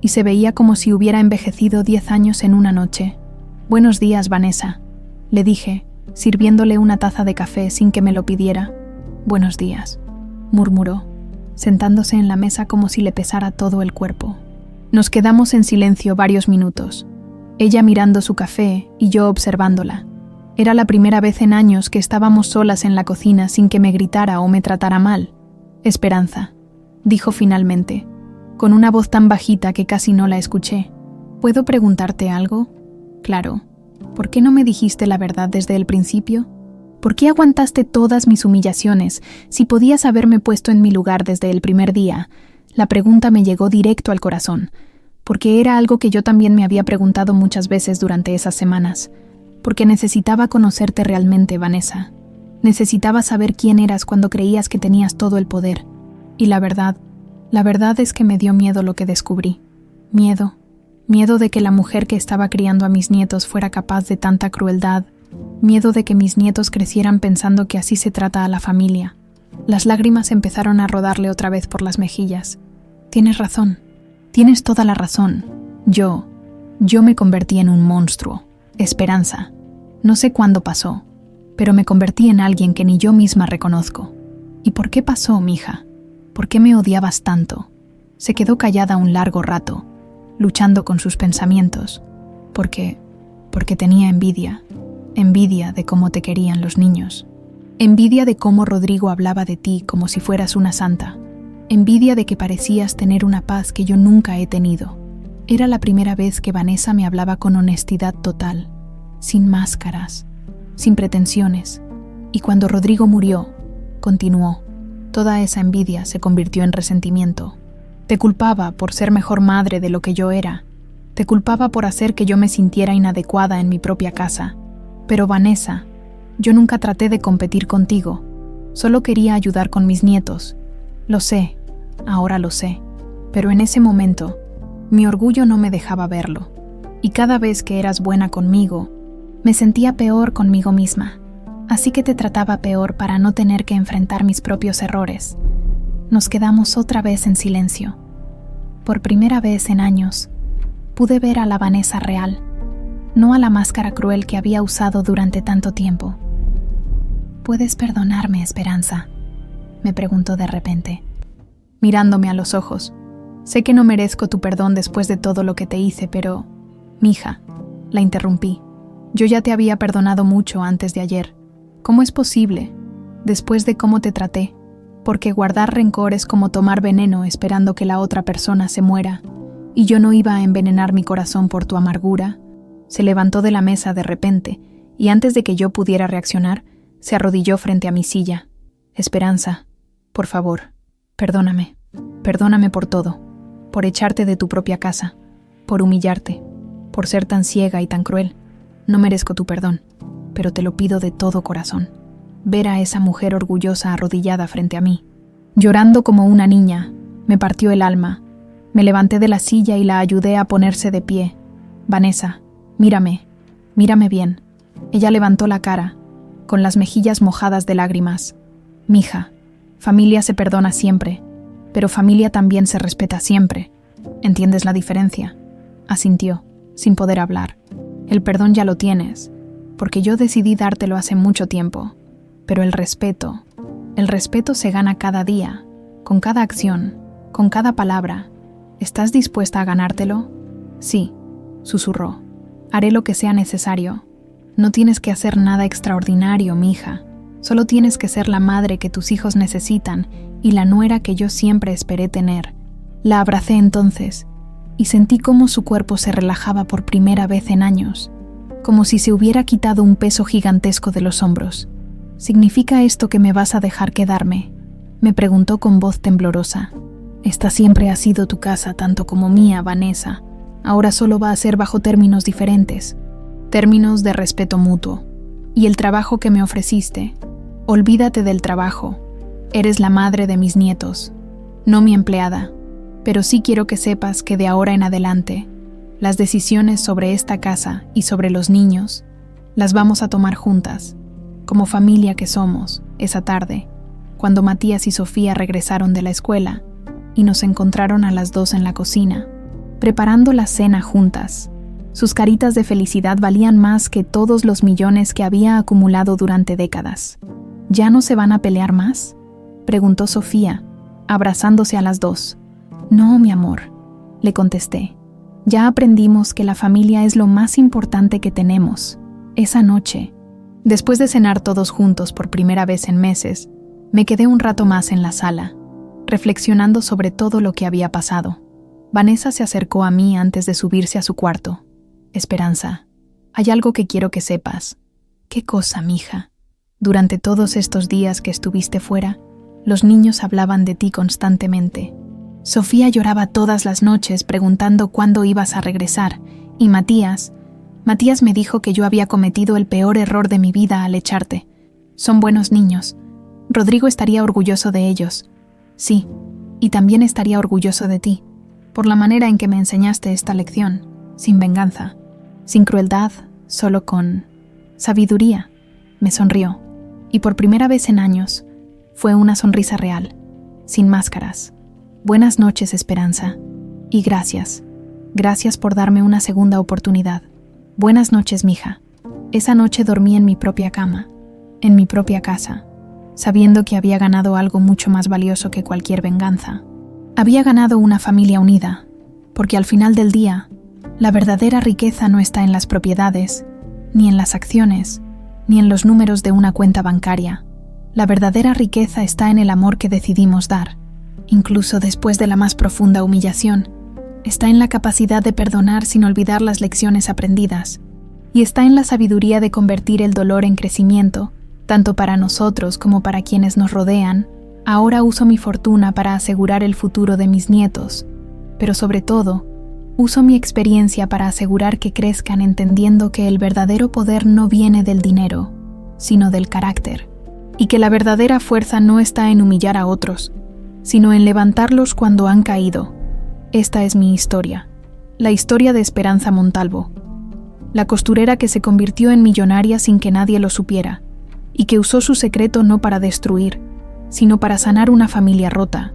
y se veía como si hubiera envejecido 10 años en una noche. «Buenos días, Vanessa», le dije, sirviéndole una taza de café sin que me lo pidiera. «Buenos días», murmuró, sentándose en la mesa como si le pesara todo el cuerpo. Nos quedamos en silencio varios minutos, ella mirando su café y yo observándola. Era la primera vez en años que estábamos solas en la cocina sin que me gritara o me tratara mal. «Esperanza», dijo finalmente, con una voz tan bajita que casi no la escuché. «¿Puedo preguntarte algo?» «Claro. ¿Por qué no me dijiste la verdad desde el principio? ¿Por qué aguantaste todas mis humillaciones si podías haberme puesto en mi lugar desde el primer día?» La pregunta me llegó directo al corazón, porque era algo que yo también me había preguntado muchas veces durante esas semanas. Porque necesitaba conocerte realmente, Vanessa. Necesitaba saber quién eras cuando creías que tenías todo el poder. Y la verdad es que me dio miedo lo que descubrí. Miedo de que la mujer que estaba criando a mis nietos fuera capaz de tanta crueldad. Miedo de que mis nietos crecieran pensando que así se trata a la familia. Las lágrimas empezaron a rodarle otra vez por las mejillas. Tienes razón. Tienes toda la razón. Yo me convertí en un monstruo. Esperanza. No sé cuándo pasó, pero me convertí en alguien que ni yo misma reconozco. ¿Y por qué pasó, mija? ¿Por qué me odiabas tanto? Se quedó callada un largo rato, luchando con sus pensamientos. Porque tenía envidia de cómo te querían los niños. Envidia de cómo Rodrigo hablaba de ti como si fueras una santa. Envidia de que parecías tener una paz que yo nunca he tenido. Era la primera vez que Vanessa me hablaba con honestidad total, sin máscaras, sin pretensiones. Y cuando Rodrigo murió, continuó, toda esa envidia se convirtió en resentimiento. Te culpaba por ser mejor madre de lo que yo era. Te culpaba por hacer que yo me sintiera inadecuada en mi propia casa. Pero Vanessa, yo nunca traté de competir contigo. Solo quería ayudar con mis nietos. Lo sé, ahora lo sé. Pero en ese momento, mi orgullo no me dejaba verlo. Y cada vez que eras buena conmigo, me sentía peor conmigo misma. Así que te trataba peor para no tener que enfrentar mis propios errores. Nos quedamos otra vez en silencio. Por primera vez en años, pude ver a la Vanessa real, no a la máscara cruel que había usado durante tanto tiempo. ¿Puedes perdonarme, Esperanza?, me preguntó de repente, mirándome a los ojos. Sé que no merezco tu perdón después de todo lo que te hice, pero... Mija, la interrumpí. Yo ya te había perdonado mucho antes de ayer. ¿Cómo es posible? Después de cómo te traté. Porque guardar rencor es como tomar veneno esperando que la otra persona se muera. Y yo no iba a envenenar mi corazón por tu amargura. Se levantó de la mesa de repente y antes de que yo pudiera reaccionar, se arrodilló frente a mi silla. Esperanza, por favor, perdóname. Perdóname por todo, por echarte de tu propia casa, por humillarte, por ser tan ciega y tan cruel. No merezco tu perdón, pero te lo pido de todo corazón. Ver a esa mujer orgullosa arrodillada frente a mí, llorando como una niña, me partió el alma. Me levanté de la silla y la ayudé a ponerse de pie. Vanessa, mírame bien. Ella levantó la cara, con las mejillas mojadas de lágrimas. Mija, familia se perdona siempre, pero familia también se respeta siempre. ¿Entiendes la diferencia? Asintió, sin poder hablar. El perdón ya lo tienes, porque yo decidí dártelo hace mucho tiempo. Pero el respeto se gana cada día, con cada acción, con cada palabra. ¿Estás dispuesta a ganártelo? Sí, susurró. Haré lo que sea necesario. No tienes que hacer nada extraordinario, mija. Solo tienes que ser la madre que tus hijos necesitan y la nuera que yo siempre esperé tener. La abracé entonces y sentí cómo su cuerpo se relajaba por primera vez en años, como si se hubiera quitado un peso gigantesco de los hombros. ¿Significa esto que me vas a dejar quedarme?, me preguntó con voz temblorosa. Esta siempre ha sido tu casa, tanto como mía, Vanessa. Ahora solo va a ser bajo términos diferentes, términos de respeto mutuo. Y el trabajo que me ofreciste, olvídate del trabajo. Eres la madre de mis nietos, no mi empleada. Pero sí quiero que sepas que de ahora en adelante, las decisiones sobre esta casa y sobre los niños, las vamos a tomar juntas, como familia que somos. Esa tarde, cuando Matías y Sofía regresaron de la escuela y nos encontraron a las dos en la cocina, preparando la cena juntas. Sus caritas de felicidad valían más que todos los millones que había acumulado durante décadas. ¿Ya no se van a pelear más?, preguntó Sofía, abrazándose a las dos. No, mi amor, le contesté. Ya aprendimos que la familia es lo más importante que tenemos. Esa noche, después de cenar todos juntos por primera vez en meses, me quedé un rato más en la sala, reflexionando sobre todo lo que había pasado. Vanessa se acercó a mí antes de subirse a su cuarto. Esperanza, hay algo que quiero que sepas. ¿Qué cosa, mija? Durante todos estos días que estuviste fuera, los niños hablaban de ti constantemente. Sofía lloraba todas las noches preguntando cuándo ibas a regresar, y Matías me dijo que yo había cometido el peor error de mi vida al echarte. Son buenos niños. Rodrigo estaría orgulloso de ellos. Sí, y también estaría orgulloso de ti, por la manera en que me enseñaste esta lección, sin venganza, sin crueldad, solo con sabiduría. Me sonrió, y por primera vez en años, fue una sonrisa real, sin máscaras. Buenas noches, Esperanza, y gracias. Gracias por darme una segunda oportunidad. Buenas noches, mija. Esa noche dormí en mi propia cama, en mi propia casa, sabiendo que había ganado algo mucho más valioso que cualquier venganza. Había ganado una familia unida, porque al final del día, la verdadera riqueza no está en las propiedades, ni en las acciones, ni en los números de una cuenta bancaria. La verdadera riqueza está en el amor que decidimos dar, incluso después de la más profunda humillación. Está en la capacidad de perdonar sin olvidar las lecciones aprendidas, y está en la sabiduría de convertir el dolor en crecimiento, tanto para nosotros como para quienes nos rodean. Ahora uso mi fortuna para asegurar el futuro de mis nietos, pero sobre todo, uso mi experiencia para asegurar que crezcan entendiendo que el verdadero poder no viene del dinero, sino del carácter, y que la verdadera fuerza no está en humillar a otros, sino en levantarlos cuando han caído. Esta es mi historia, la historia de Esperanza Montalvo, la costurera que se convirtió en millonaria sin que nadie lo supiera, y que usó su secreto no para destruir, sino para sanar una familia rota,